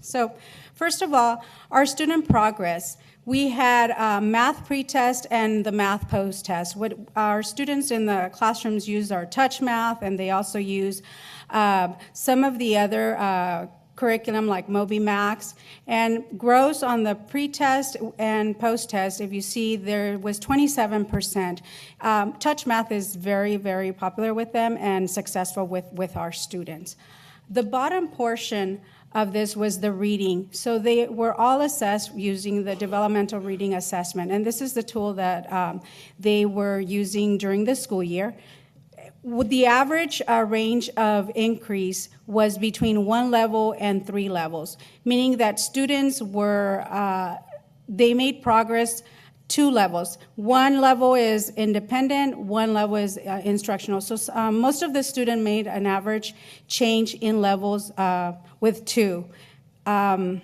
So first of all, our student progress. we had math pre-test and the math post-test. What our students in the classrooms use our touch math, and they also use some of the other curriculum like Moby Max. And gross on the pre-test and post-test, if you see, there was 27%. Touch math is very, very popular with them and successful with our students. The bottom portion of this was the reading. So they were all assessed using the developmental reading assessment. And this is the tool that they were using during the school year. The average range of increase was between 1 level and 3 levels, meaning that students were, they made progress 2 levels. 1 level is independent, 1 level is instructional. So most of the students made an average change in levels with 2. Oh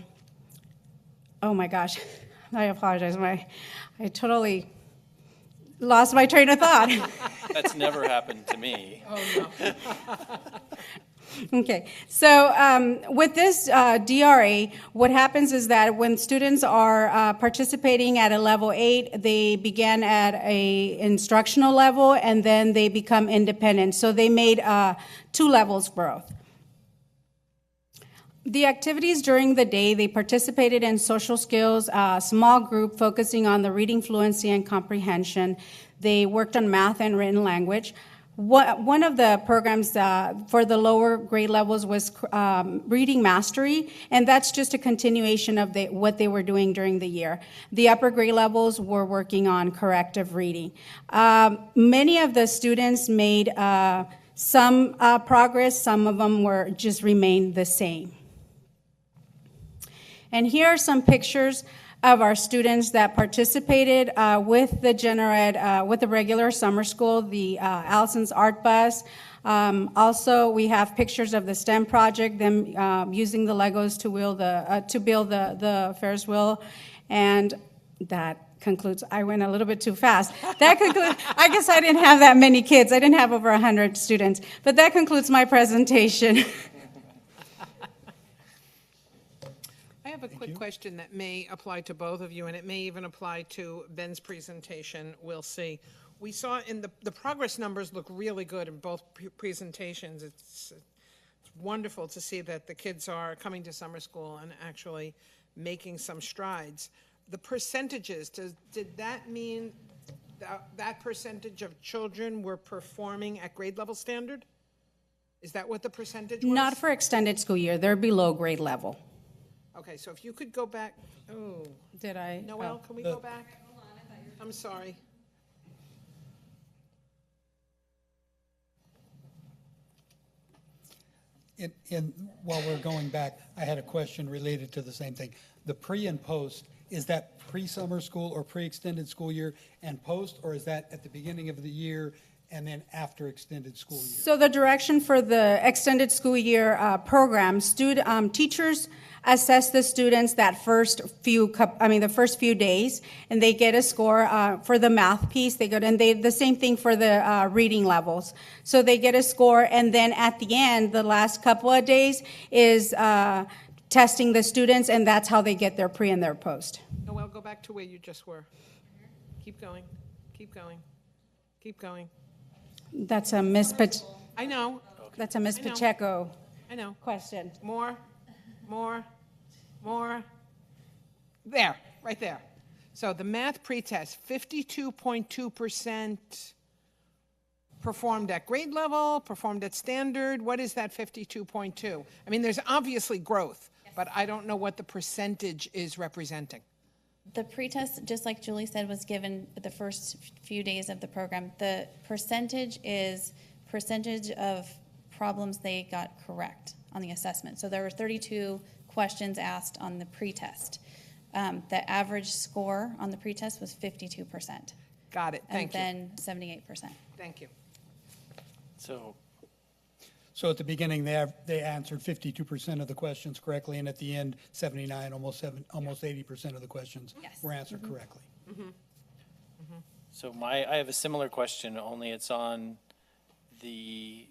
my gosh, I apologize. I totally lost my train of thought. That's never happened to me. Oh, no. Okay, so with this DRA, what happens is that when students are participating at a level 8, they begin at a instructional level and then they become independent. So they made 2 levels growth. The activities during the day, they participated in social skills, small group focusing on the reading fluency and comprehension. They worked on math and written language. One of the programs for the lower grade levels was reading mastery, and that's just a continuation of what they were doing during the year. The upper grade levels were working on corrective reading. Many of the students made some progress, some of them were just remained the same. And here are some pictures of our students that participated with the general ed, with the regular summer school, the Allison's art bus. Also, we have pictures of the STEM project, them using the Legos to build the Ferris wheel, and that concludes. I went a little bit too fast. That concludes. I guess I didn't have that many kids. I didn't have over 100 students, but that concludes my presentation. I have a quick question that may apply to both of you, and it may even apply to Ben's presentation. We'll see. We saw in the progress numbers look really good in both presentations. It's wonderful to see that the kids are coming to summer school and actually making some strides. The percentages, did that mean that percentage of children were performing at grade level standard? Is that what the percentage was? Not for extended school year. They're below grade level. Okay, so if you could go back, oh. Did I? Noelle, can we go back? I'm sorry. While we're going back, I had a question related to the same thing. The pre and post, is that pre-summer school or pre-extended school year and post, or is that at the beginning of the year and then after extended school year? So the direction for the extended school year program, teachers assess the students the first few days, and they get a score for the math piece. They go and the same thing for the reading levels. So they get a score, and then at the end, the last couple of days is testing the students, and that's how they get their pre and their post. Noelle, go back to where you just were. Keep going. Keep going. Keep going. That's a Miss I know. That's a Miss I know. Pacheco I know. question. More. There, right there. So the math pretest, 52.2% performed at grade level, performed at standard. What is that 52.2? I mean, there's obviously growth, but I don't know what the percentage is representing. The pretest, just like Julie said, was given the first few days of the program. The percentage is percentage of problems they got correct on the assessment. So there were 32 questions asked on the pretest. The average score on the pretest was 52%. Got it. Thank you. And then 78%. Thank you. So at the beginning, they answered 52% of the questions correctly, and at the end, 79, almost 80% of the questions were answered correctly. So I have a similar question, only it's on the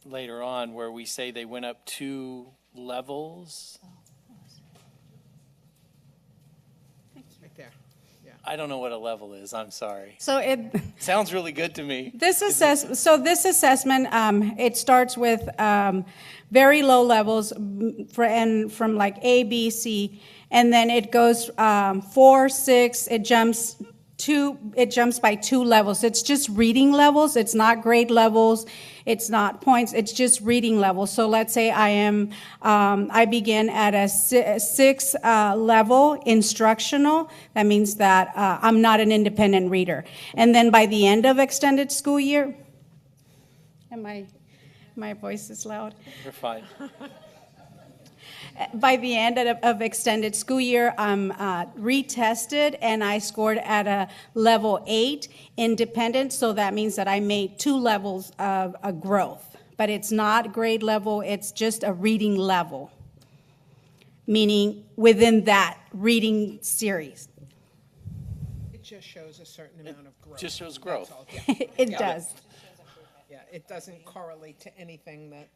later on where we say they went up 2 levels. Right there. I don't know what a level is, I'm sorry. So Sounds really good to me. this assessment, it starts with very low levels from like A, B, C, and then it goes 4, 6, it jumps by 2 levels. It's just reading levels. It's not grade levels. It's not points. It's just reading levels. So let's say I begin at a 6 level instructional. That means that I'm not an independent reader. And then by the end of extended school year, and my voice is loud. You're fine. By the end of extended school year, I'm retested, and I scored at a level 8 independent, so that means that I made 2 levels of a growth. But it's not grade level, it's just a reading level, meaning within that reading series. It just shows a certain amount of growth. Just shows growth. That's all. Yeah. It does. Yeah, it doesn't correlate to anything that.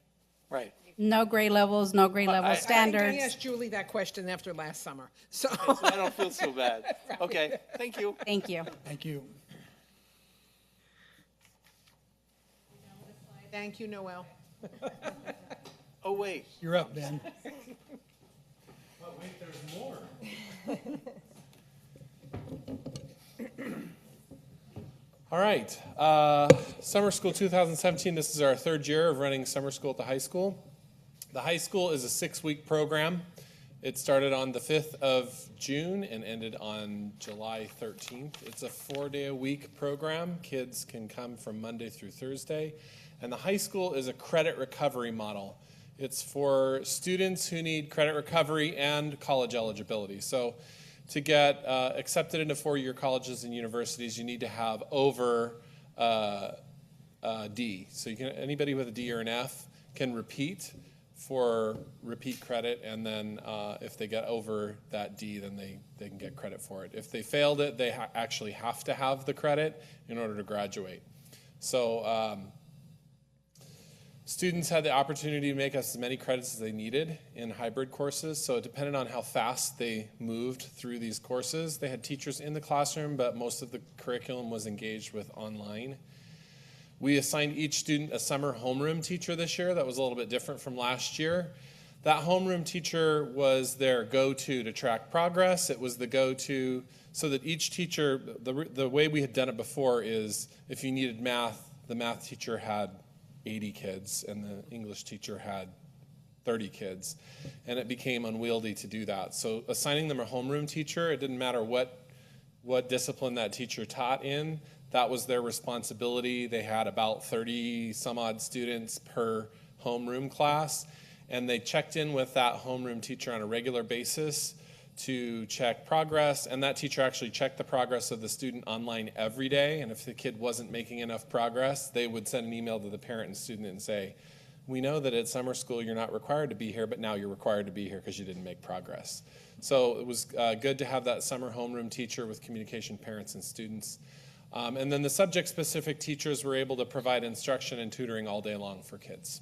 Right. No grade levels, no grade level I standards. asked Julie that question after last summer, so. So I don't feel so bad. Okay, thank you. Thank you. Thank you. Thank you, Noel. Oh, wait. You're up, Ben. All right. Summer School 2017, this is our 3rd year of running summer school at the high school. The high school is a 6-week program. It started on the 5th of June and ended on July 13th. It's a 4-day-a-week program. Kids can come from Monday through Thursday. And the high school is a credit recovery model. It's for students who need credit recovery and college eligibility. So to get accepted into 4-year colleges and universities, you need to have over D. So anybody with a D or an F can repeat for repeat credit, and then if they get over that D, then they can get credit for it. If they failed it, they actually have to have the credit in order to graduate. So students had the opportunity to make as many credits as they needed in hybrid courses, so it depended on how fast they moved through these courses. They had teachers in the classroom, but most of the curriculum was engaged with online. We assigned each student a summer homeroom teacher this year. That was a little bit different from last year. That homeroom teacher was their go-to to track progress. It was the go-to so that each teacher, the way we had done it before is if you needed math, the math teacher had 80 kids and the English teacher had 30 kids, and it became unwieldy to do that. So assigning them a homeroom teacher, it didn't matter what discipline that teacher taught in, that was their responsibility. They had about 30 some odd students per homeroom class, and they checked in with that homeroom teacher on a regular basis to check progress, and that teacher actually checked the progress of the student online every day, and if the kid wasn't making enough progress, they would send an email to the parent and student and say, we know that at summer school you're not required to be here, but now you're required to be here because you didn't make progress. So it was good to have that summer homeroom teacher with communication parents and students. And then the subject-specific teachers were able to provide instruction and tutoring all day long for kids.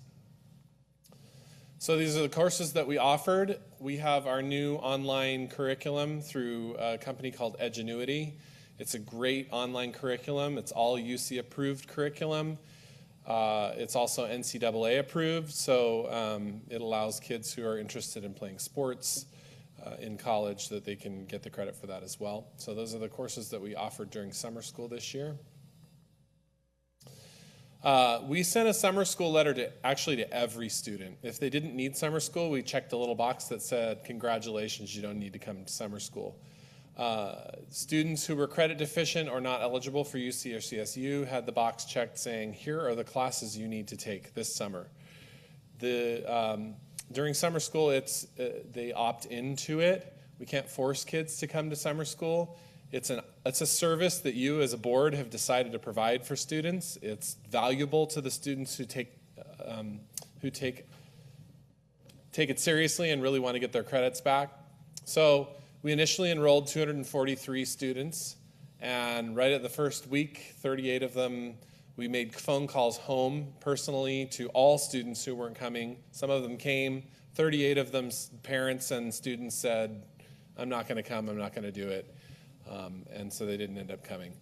So these are the courses that we offered. We have our new online curriculum through a company called Edgenuity. It's a great online curriculum. It's all UC-approved curriculum. It's also NCAA approved, so it allows kids who are interested in playing sports in college that they can get the credit for that as well. So those are the courses that we offered during summer school this year. We sent a summer school letter to every student. If they didn't need summer school, we checked a little box that said, congratulations, you don't need to come to summer school. Students who were credit deficient or not eligible for UC or CSU had the box checked saying, here are the classes you need to take this summer. During summer school, they opt into it. We can't force kids to come to summer school. It's a service that you as a board have decided to provide for students. It's valuable to the students who take it seriously and really want to get their credits back. So we initially enrolled 243 students, and right at the first week, 38 of them, we made phone calls home personally to all students who weren't coming. Some of them came 38 of them, parents and students said, I'm not going to come, I'm not going to do it. And so they didn't end up coming.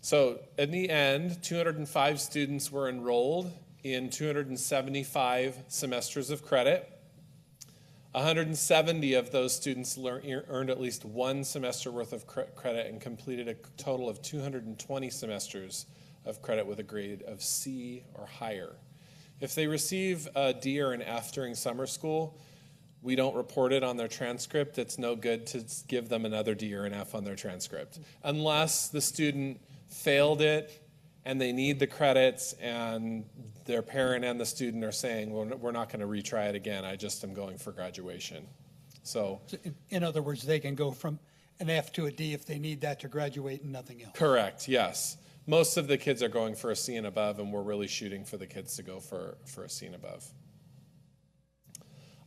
So in the end, 205 students were enrolled in 275 semesters of credit. 170 of those students earned at least one semester worth of credit and completed a total of 220 semesters of credit with a grade of C or higher. If they receive a D or an F during summer school, we don't report it on their transcript. It's no good to give them another D or an F on their transcript, unless the student failed it and they need the credits and their parent and the student are saying, well, we're not going to retry it again. I just am going for graduation. So In other words, they can go from an F to a D if they need that to graduate and nothing else. correct, yes. Most of the kids are going for a C and above, and we're really shooting for the kids to go for a C and above.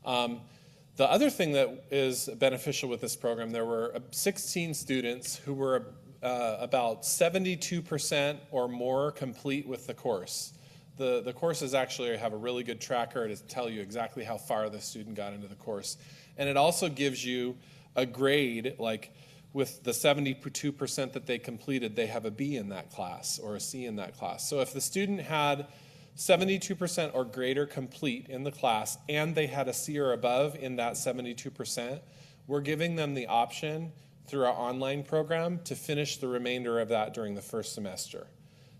The other thing that is beneficial with this program, there were 16 students who were about 72% or more complete with the course. The courses actually have a really good tracker to tell you exactly how far the student got into the course. And it also gives you a grade, like with the 72% that they completed, they have a B in that class or a C in that class. So if the student had 72% or greater complete in the class and they had a C or above in that 72%, we're giving them the option through our online program to finish the remainder of that during the first semester.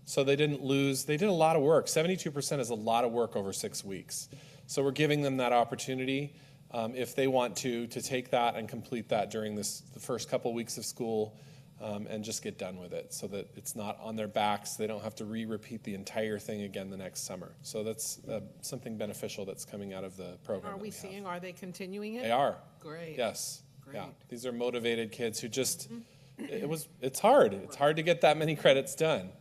So they didn't lose, they did a lot of work. 72% is a lot of work over 6 weeks. So we're giving them that opportunity if they want to take that and complete that during the first couple weeks of school and just get done with it so that it's not on their backs. They don't have to repeat the entire thing again the next summer. So that's something beneficial that's coming out of the program. Are we seeing, are they continuing it? They are. Great. Yes. Great. Yeah. These are motivated kids who just, it's hard. It's hard to get that many credits done.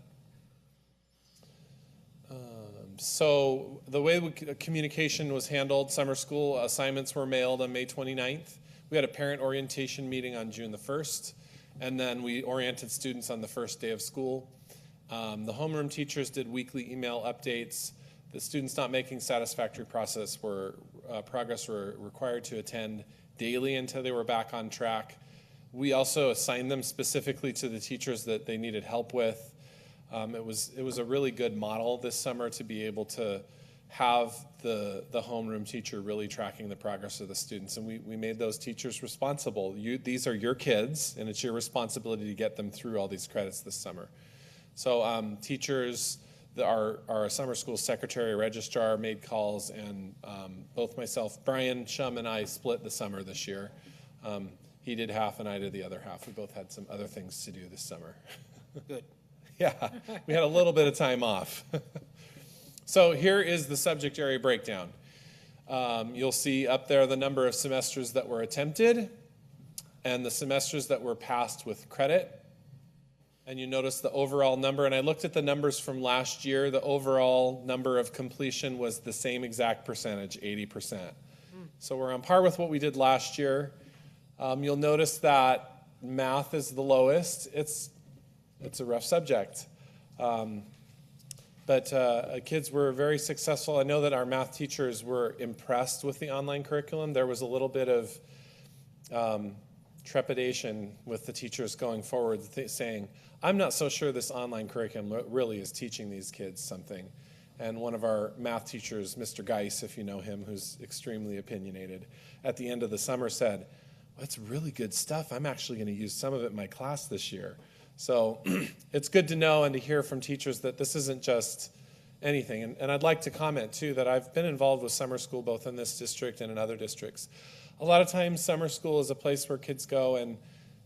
So the way communication was handled, summer school assignments were mailed on May 29th. We had a parent orientation meeting on June the 1st, and then we oriented students on the first day of school. The homeroom teachers did weekly email updates. The students not making satisfactory progress were required to attend daily until they were back on track. We also assigned them specifically to the teachers that they needed help with. It was a really good model this summer to be able to have the homeroom teacher really tracking the progress of the students. And we made those teachers responsible. These are your kids, and it's your responsibility to get them through all these credits this summer. So teachers, our summer school secretary, registrar made calls, and both myself, Brian Shum, and I split the summer this year. He did half and I did the other half. We both had some other things to do this summer. Good. Yeah, we had a little bit of time off. So here is the subject area breakdown. You'll see up there the number of semesters that were attempted and the semesters that were passed with credit. And you notice the overall number, and I looked at the numbers from last year. The overall number of completion was the same exact percentage, 80%. So we're on par with what we did last year. You'll notice that math is the lowest. It's a rough subject. But kids were very successful. I know that our math teachers were impressed with the online curriculum. There was a little bit of trepidation with the teachers going forward, saying, I'm not so sure this online curriculum really is teaching these kids something. And one of our math teachers, Mr. Geis, if you know him, who's extremely opinionated, at the end of the summer said, well, that's really good stuff. I'm actually going to use some of it in my class this year. So it's good to know and to hear from teachers that this isn't just anything. And I'd like to comment, too, that I've been involved with summer school both in this district and in other districts. A lot of times summer school is a place where kids go and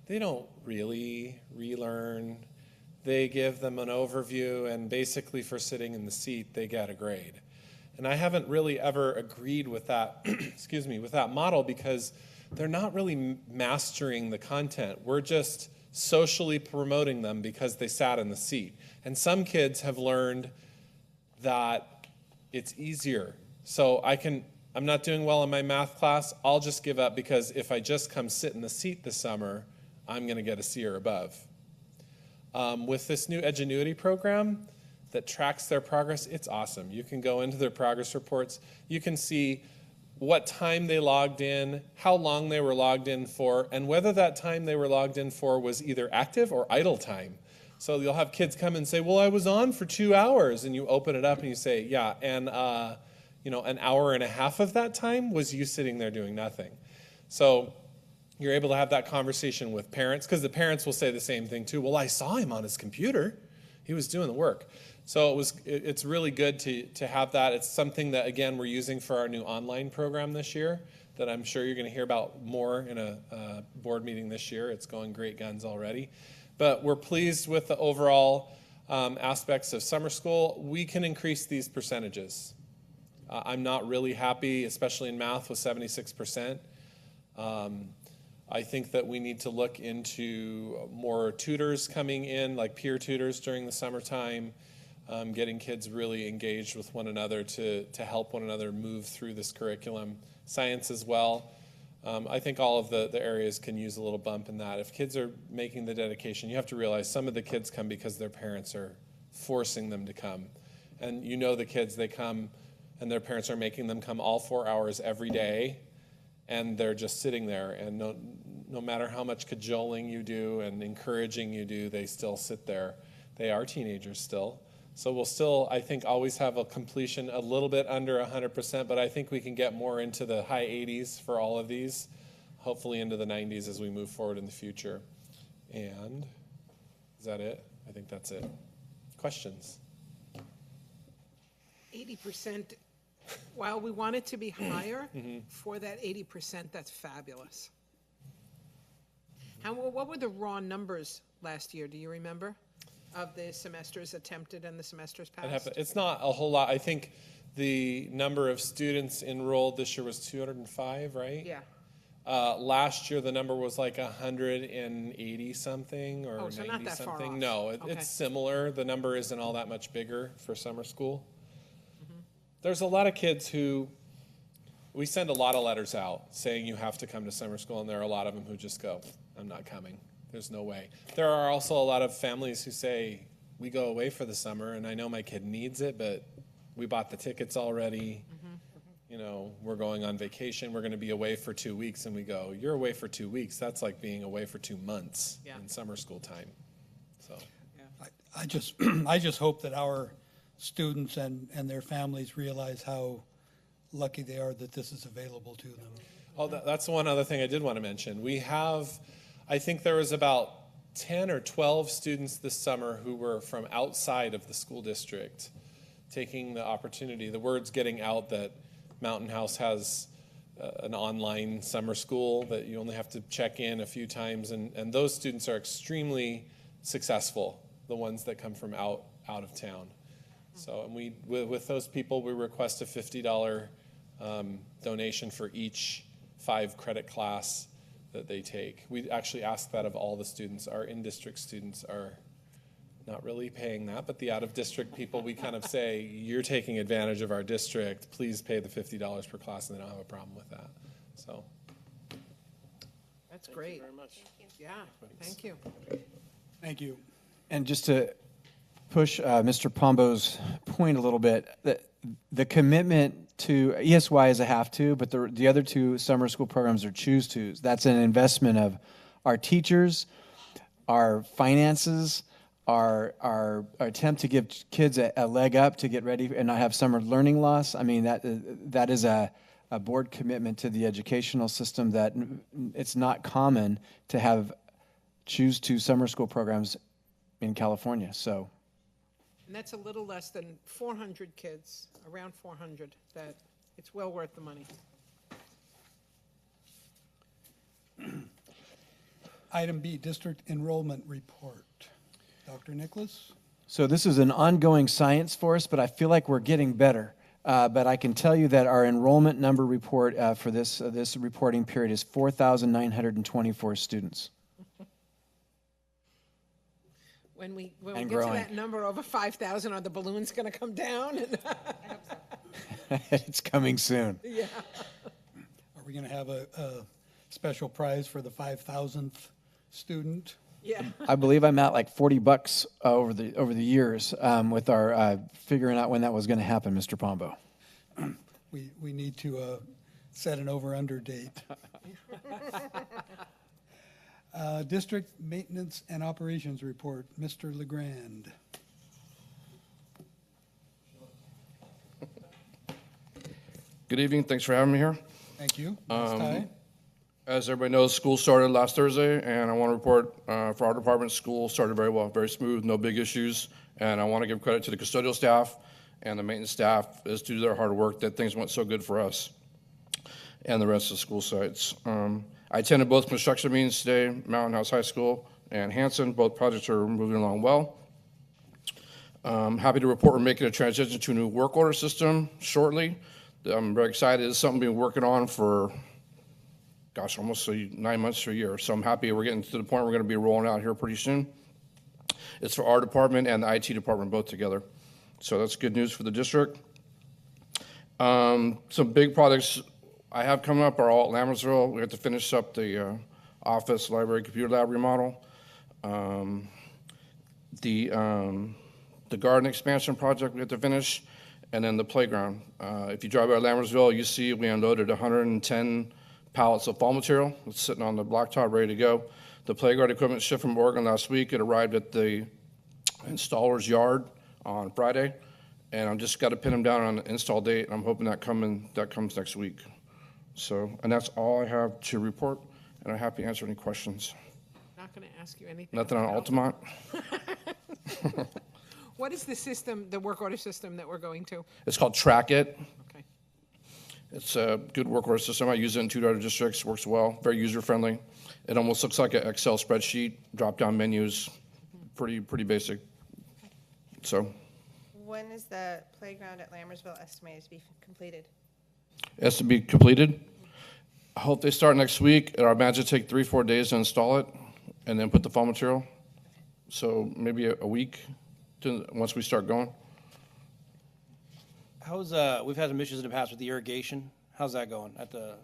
they don't really relearn. They give them an overview, and basically for sitting in the seat, they get a grade. And I haven't really ever agreed with that, with that model, because they're not really mastering the content. We're just socially promoting them because they sat in the seat. And some kids have learned that it's easier. So I'm not doing well in my math class, I'll just give up because if I just come sit in the seat this summer, I'm going to get a C or above. With this new Edgenuity program that tracks their progress, it's awesome. You can go into their progress reports. You can see what time they logged in, how long they were logged in for, and whether that time they were logged in for was either active or idle time. So you'll have kids come and say, well, I was on for 2 hours, and you open it up and you say, yeah, and an hour and a half of that time was you sitting there doing nothing. So you're able to have that conversation with parents, because the parents will say the same thing too. Well, I saw him on his computer. He was doing the work. So it's really good to have that. It's something that, again, we're using for our new online program this year that I'm sure you're going to hear about more in a board meeting this year. It's going great guns already. But we're pleased with the overall aspects of summer school. We can increase these percentages. I'm not really happy, especially in math, with 76%. I think that we need to look into more tutors coming in, like peer tutors during the summertime, getting kids really engaged with one another to help one another move through this curriculum. Science as well. I think all of the areas can use a little bump in that. If kids are making the dedication, you have to realize some of the kids come because their parents are forcing them to come. And you know the kids, they come and their parents are making them come all 4 hours every day, and they're just sitting there. And no matter how much cajoling you do and encouraging you do, they still sit there. They are teenagers still. So we'll still, I think, always have a completion a little bit under 100%, but I think we can get more into the high 80s for all of these, hopefully into the 90s as we move forward in the future. And is that it? I think that's it. Questions? 80%, while we want it to be higher, for that 80%, that's fabulous. What were the raw numbers last year, do you remember? Of the semesters attempted and the semesters passed? It's not a whole lot. I think the number of students enrolled this year was 205, right? Yeah. Last year the number was like 180 something or 90 so not that far something. off. No, Okay. it's similar. The number isn't all that much bigger for summer school. There's a lot of kids who, we send a lot of letters out saying you have to come to summer school, and there are a lot of them who just go, I'm not coming. There's no way. There are also a lot of families who say, we go away for the summer, and I know my kid needs it, but we bought the tickets already. You know, we're going on vacation. We're going to be away for 2 weeks, and we go, you're away for 2 weeks. That's like being away for 2 months in summer school time. So I just hope that our students and their families realize how lucky they are that this is available to them. Oh, that's one other thing I did want to mention. We have, I think there was about 10 or 12 students this summer who were from outside of the school district taking the opportunity. The word's getting out that Mountain House has an online summer school that you only have to check in a few times, and those students are extremely successful, the ones that come from out of town. So, and with those people, we request a $50 donation for each 5-credit class that they take. We actually ask that of all the students. Our in-district students are not really paying that, but the out-of-district people, we kind of say, you're taking advantage of our district, please pay the $50 per class, and they don't have a problem with that. So, That's great. Thank you very much. Yeah, thank you. Thank you. And just to push Mr. Pombo's point a little bit, the commitment to ESY is a have to, but the other two summer school programs are choose tos. That's an investment of our teachers, our finances, our attempt to give kids a leg up to get ready and not have summer learning loss. I mean, that is a board commitment to the educational system that it's not common to have choose to summer school programs in California. So. And that's a little less than 400 kids, around 400, that it's well worth the money. Item B, district enrollment report. Dr. Nicholas? So this is an ongoing science for us, but I feel like we're getting better. But I can tell you that our enrollment number report for this reporting period is 4,924 students. When we And get growing. to that number over 5,000, are the balloons going to come down? It's coming soon. Yeah. Are we going to have a special prize for the 5,000th student? Yeah. I believe I'm at like $40 over the years with our figuring out when that was going to happen, Mr. Pombo. We need to set an over-under date. District Maintenance and Operations Report, Mr. LeGrand. Good evening, thanks for having me here. Thank you. Ms. Ty? As everybody knows, school started last Thursday, and I want to report for our department, school started very well, very smooth, no big issues. And I want to give credit to the custodial staff and the maintenance staff as due to their hard work that things went so good for us and the rest of the school sites. I attended both construction meetings today, Mountain House High School and Hanson. Both projects are moving along well. Happy to report we're making a transition to a new work order system shortly. I'm very excited. It's something we've been working on for, gosh, almost 9 months to a year. So I'm happy we're getting to the point we're going to be rolling out here pretty soon. It's for our department and the IT department both together. So that's good news for the district. Some big projects I have coming up are all at Lammersville. We have to finish up the office, library, computer lab remodel. The garden expansion project we have to finish, and then the playground. If you drive by Lammersville, you see we unloaded 110 pallets of fall material. It's sitting on the blacktop ready to go. The playground equipment shipped from Oregon last week. It arrived at the installer's yard on Friday, and I've just got to pin them down on the install date. I'm hoping that comes next week. So, and that's all I have to report, and I'm happy to answer any questions. Not going to ask you anything. Nothing on Altamont? What is the system, the work order system that we're going to? It's called Track It. Okay. It's a good work order system. I use it in 2 other districts. Works well. Very user-friendly. It almost looks like an Excel spreadsheet. Drop-down menus. Pretty basic. So. When is the playground at Lammersville estimated to be completed? It has to be completed. I hope they start next week. I imagine it'll take 3-4 days to install it and then put the fall material. So maybe a week once we start going. How's, we've had some issues in the past with the irrigation. How's that going at the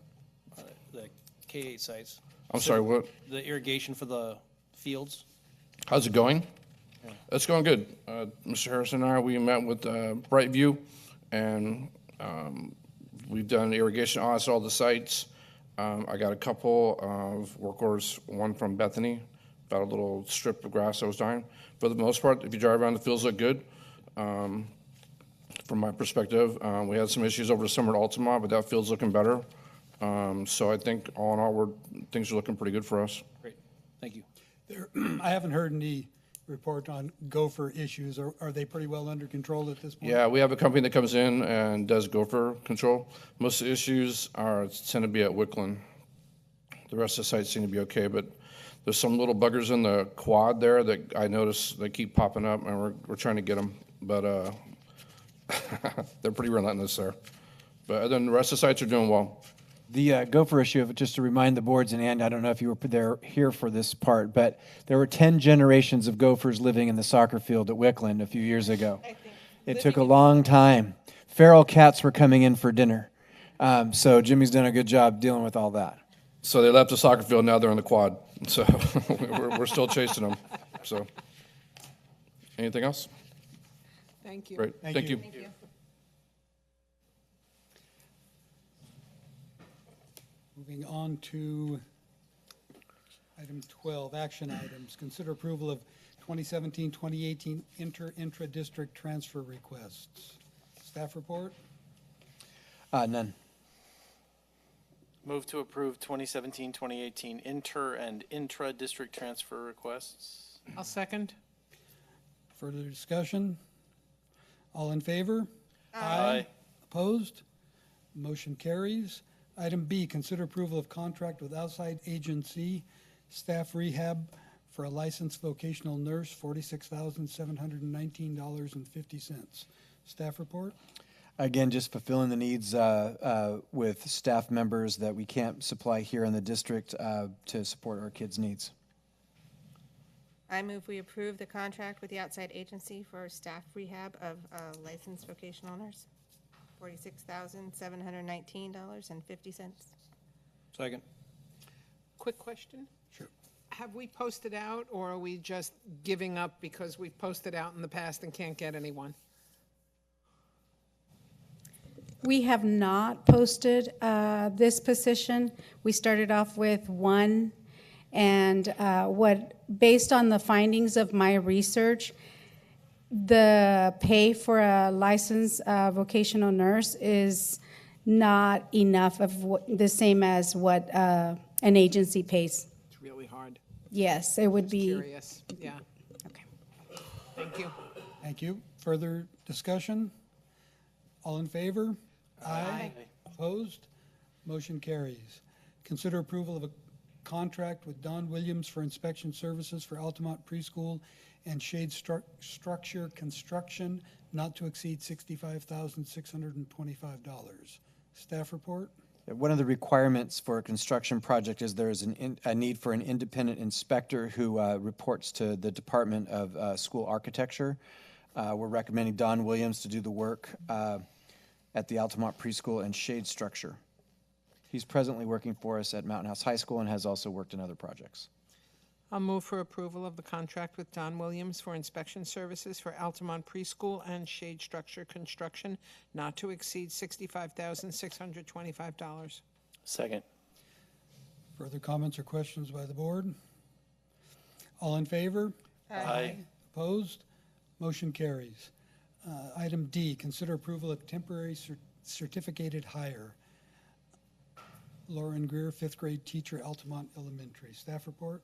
K-8 sites? I'm sorry, what? The irrigation for the fields? How's it going? Yeah. It's going good. Mr. Harrison and I, we met with Brightview, and we've done irrigation audits at all the sites. I got a couple of work orders, one from Bethany, about a little strip of grass that was dying. For the most part, if you drive around, the fields look good. From my perspective, we had some issues over the summer at Altamont, but that field's looking better. So I think all in all, things are looking pretty good for us. Great, thank you. I haven't heard any report on gopher issues. Are they pretty well under control at this point? Yeah, we have a company that comes in and does gopher control. Most of the issues tend to be at Wickland. The rest of the sites seem to be okay, but there's some little buggers in the quad there that I notice they keep popping up, and we're trying to get them, but they're pretty relentless there. But other than the rest of the sites are doing well. The gopher issue, just to remind the boards, and I don't know if you were here for this part, but there were 10 generations of gophers living in the soccer field at Wickland a few years ago. It took a long time. Feral cats were coming in for dinner. So Jimmy's done a good job dealing with all that. So they left the soccer field, now they're in the quad. So we're still chasing them. So anything else? Thank you. Great, thank you. Thank you. Moving on to item 12, action items. Consider approval of 2017-2018 intra-district transfer requests. Staff report? None. Move to approve 2017-2018 inter and intra-district transfer requests. I'll second. Further discussion? All in favor? Aye. Opposed? Motion carries. Item B, consider approval of contract with outside agency staff rehab for a licensed vocational nurse, $46,719.50. Staff report? Again, just fulfilling the needs with staff members that we can't supply here in the district to support our kids' needs. I move we approve the contract with the outside agency for staff rehab of licensed vocational nurse, $46,719.50. Second. Quick question. Sure. Have we posted out, or are we just giving up because we've posted out in the past and can't get anyone? We have not posted this position. We started off with one, and based on the findings of my research, the pay for a licensed vocational nurse is not enough of the same as what an agency pays. It's really hard. Yes, it would be. Curious, yeah. Okay. Thank you. Thank you. Further discussion? All in favor? Aye. Opposed? Motion carries. Consider approval of a contract with Don Williams for inspection services for Altamont Preschool and shade structure construction not to exceed $65,625. Staff report? One of the requirements for a construction project is there is a need for an independent inspector who reports to the Department of School Architecture. We're recommending Don Williams to do the work at the Altamont Preschool and shade structure. He's presently working for us at Mountain House High School and has also worked in other projects. I'll move for approval of the contract with Don Williams for inspection services for Altamont Preschool and shade structure construction not to exceed $65,625. Second. Further comments or questions by the board? All in favor? Aye. Opposed? Motion carries. Item D, consider approval of temporary certificated hire. Lauren Greer, fifth grade teacher, Altamont Elementary. Staff report?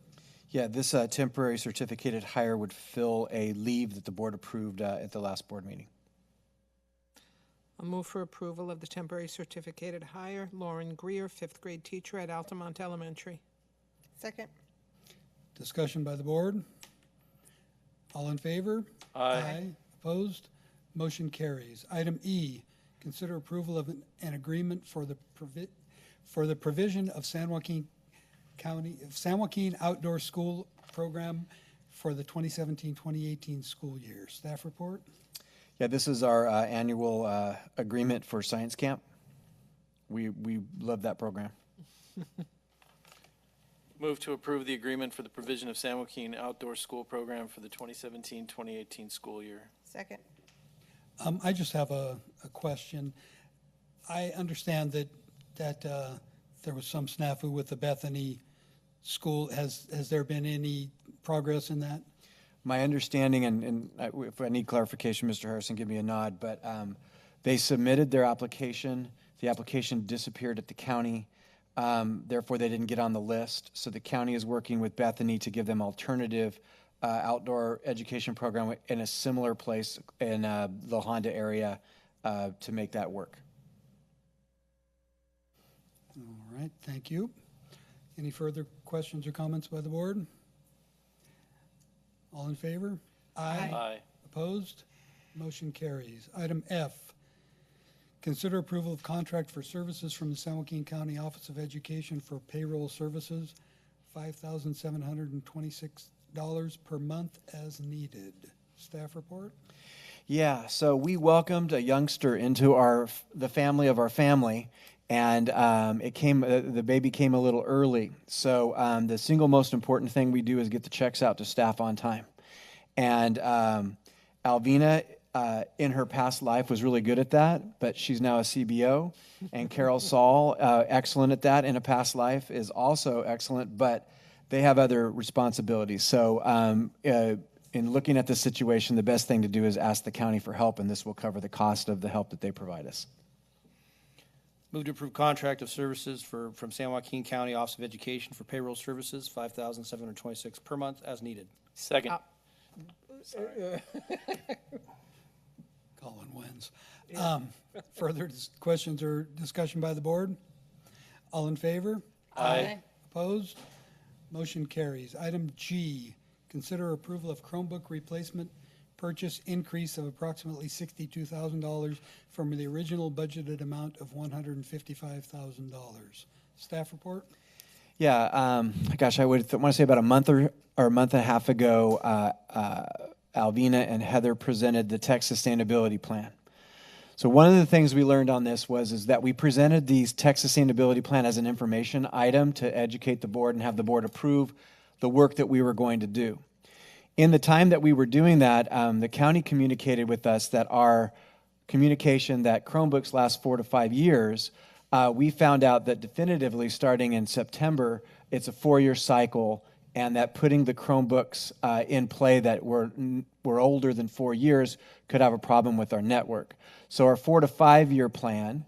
Yeah, this temporary certificated hire would fill a leave that the board approved at the last board meeting. I'll move for approval of the temporary certificated hire, Lauren Greer, fifth grade teacher at Altamont Elementary. Second. Discussion by the board? All in favor? Aye. Opposed? Motion carries. Item E, consider approval of an agreement for the provision of San Joaquin Outdoor School Program for the 2017-2018 school year. Staff report? Yeah, this is our annual agreement for science camp. We love that program. Move to approve the agreement for the provision of San Joaquin Outdoor School Program for the 2017-2018 school year. Second. I just have a question. I understand that there was some snafu with the Bethany school. Has there been any progress in that? My understanding, and if I need clarification, Mr. Harrison, give me a nod, but they submitted their application. The application disappeared at the county. Therefore, they didn't get on the list. So the county is working with Bethany to give them alternative outdoor education program in a similar place in the Honda area to make that work. All right, thank you. Any further questions or comments by the board? All in favor? Aye. Opposed? Motion carries. Item F, consider approval of contract for services from the San Joaquin County Office of Education for payroll services, $5,726 per month as needed. Staff report? Yeah, so we welcomed a youngster into the family of our family, and the baby came a little early. So the single most important thing we do is get the checks out to staff on time. And Alvina, in her past life, was really good at that, but she's now a CBO. And Carol Saul, excellent at that in a past life, is also excellent, but they have other responsibilities. So in looking at the situation, the best thing to do is ask the county for help, and this will cover the cost of the help that they provide us. Move to approve contract of services from San Joaquin County Office of Education for payroll services, $5,726 per month as needed. Second. Colin wins. Further questions or discussion by the board? All in favor? Aye. Opposed? Motion carries. Item G, consider approval of Chromebook replacement purchase increase of approximately $62,000 from the original budgeted amount of $155,000. Staff report? Yeah, gosh, I would want to say about a month or a month and a half ago, Alvina and Heather presented the tech sustainability plan. So one of the things we learned on this is that we presented these tech sustainability plan as an information item to educate the board and have the board approve the work that we were going to do. In the time that we were doing that, the county communicated with us that our communication that Chromebooks last 4 to 5 years, we found out that definitively, starting in September, it's a 4-year cycle, and that putting the Chromebooks in play that were older than 4 years could have a problem with our network. So our 4 to 5 year plan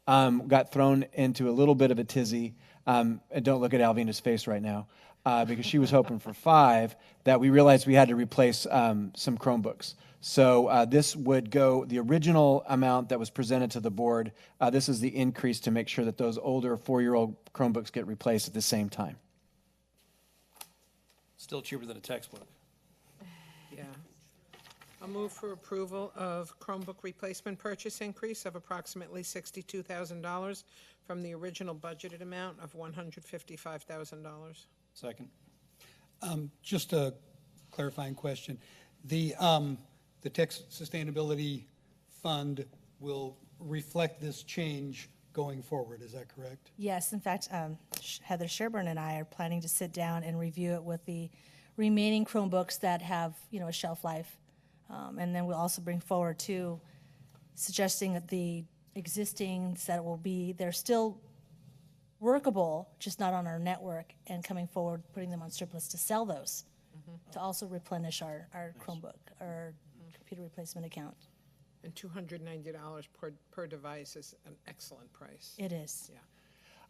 got thrown into a little bit of a tizzy. And don't look at Alvina's face right now, because she was hoping for 5, that we realized we had to replace some Chromebooks. So this would go, the original amount that was presented to the board, this is the increase to make sure that those older 4-year-old Chromebooks get replaced at the same time. Still cheaper than a textbook. Yeah. I'll move for approval of Chromebook replacement purchase increase of approximately $62,000 from the original budgeted amount of $155,000. Second. Just a clarifying question. The Tech Sustainability Fund will reflect this change going forward, is that correct? Yes, in fact, Heather Sherburne and I are planning to sit down and review it with the remaining Chromebooks that have, a shelf life. And then we'll also bring forward, too, suggesting that the existing set will be, they're still workable, just not on our network, and coming forward, putting them on surplus to sell those, to also replenish our Chromebook, our computer replacement account. And $290 per device is an excellent price. It is. Yeah.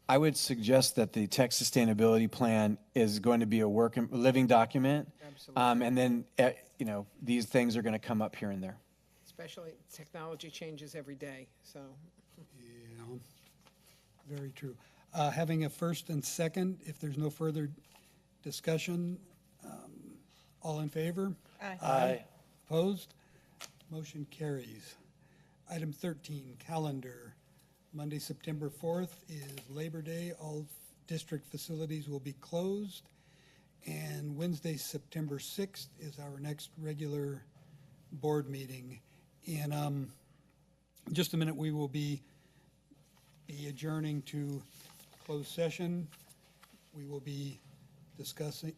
I would suggest that the tech sustainability plan is going to be a living document. Absolutely. And then, these things are going to come up here and there. Especially technology changes every day, so. Yeah, very true. Having a first and second, if there's no further discussion, all in favor? Aye. Aye. Opposed? Motion carries. Item 13, calendar. Monday, September 4th is Labor Day. All district facilities will be closed. And Wednesday, September 6th is our next regular board meeting. In just a minute, we will be adjourning to closed session. We will be discussing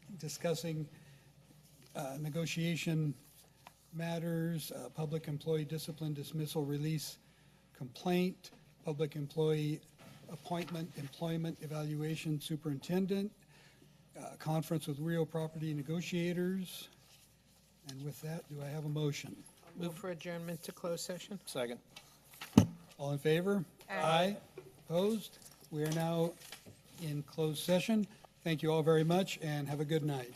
negotiation matters, public employee discipline, dismissal, release, complaint, public employee appointment, employment evaluation, superintendent, conference with real property negotiators. And with that, do I have a motion? Move for adjournment to closed session. Second. All in favor? Aye. Opposed? We are now in closed session. Thank you all very much, and have a good night.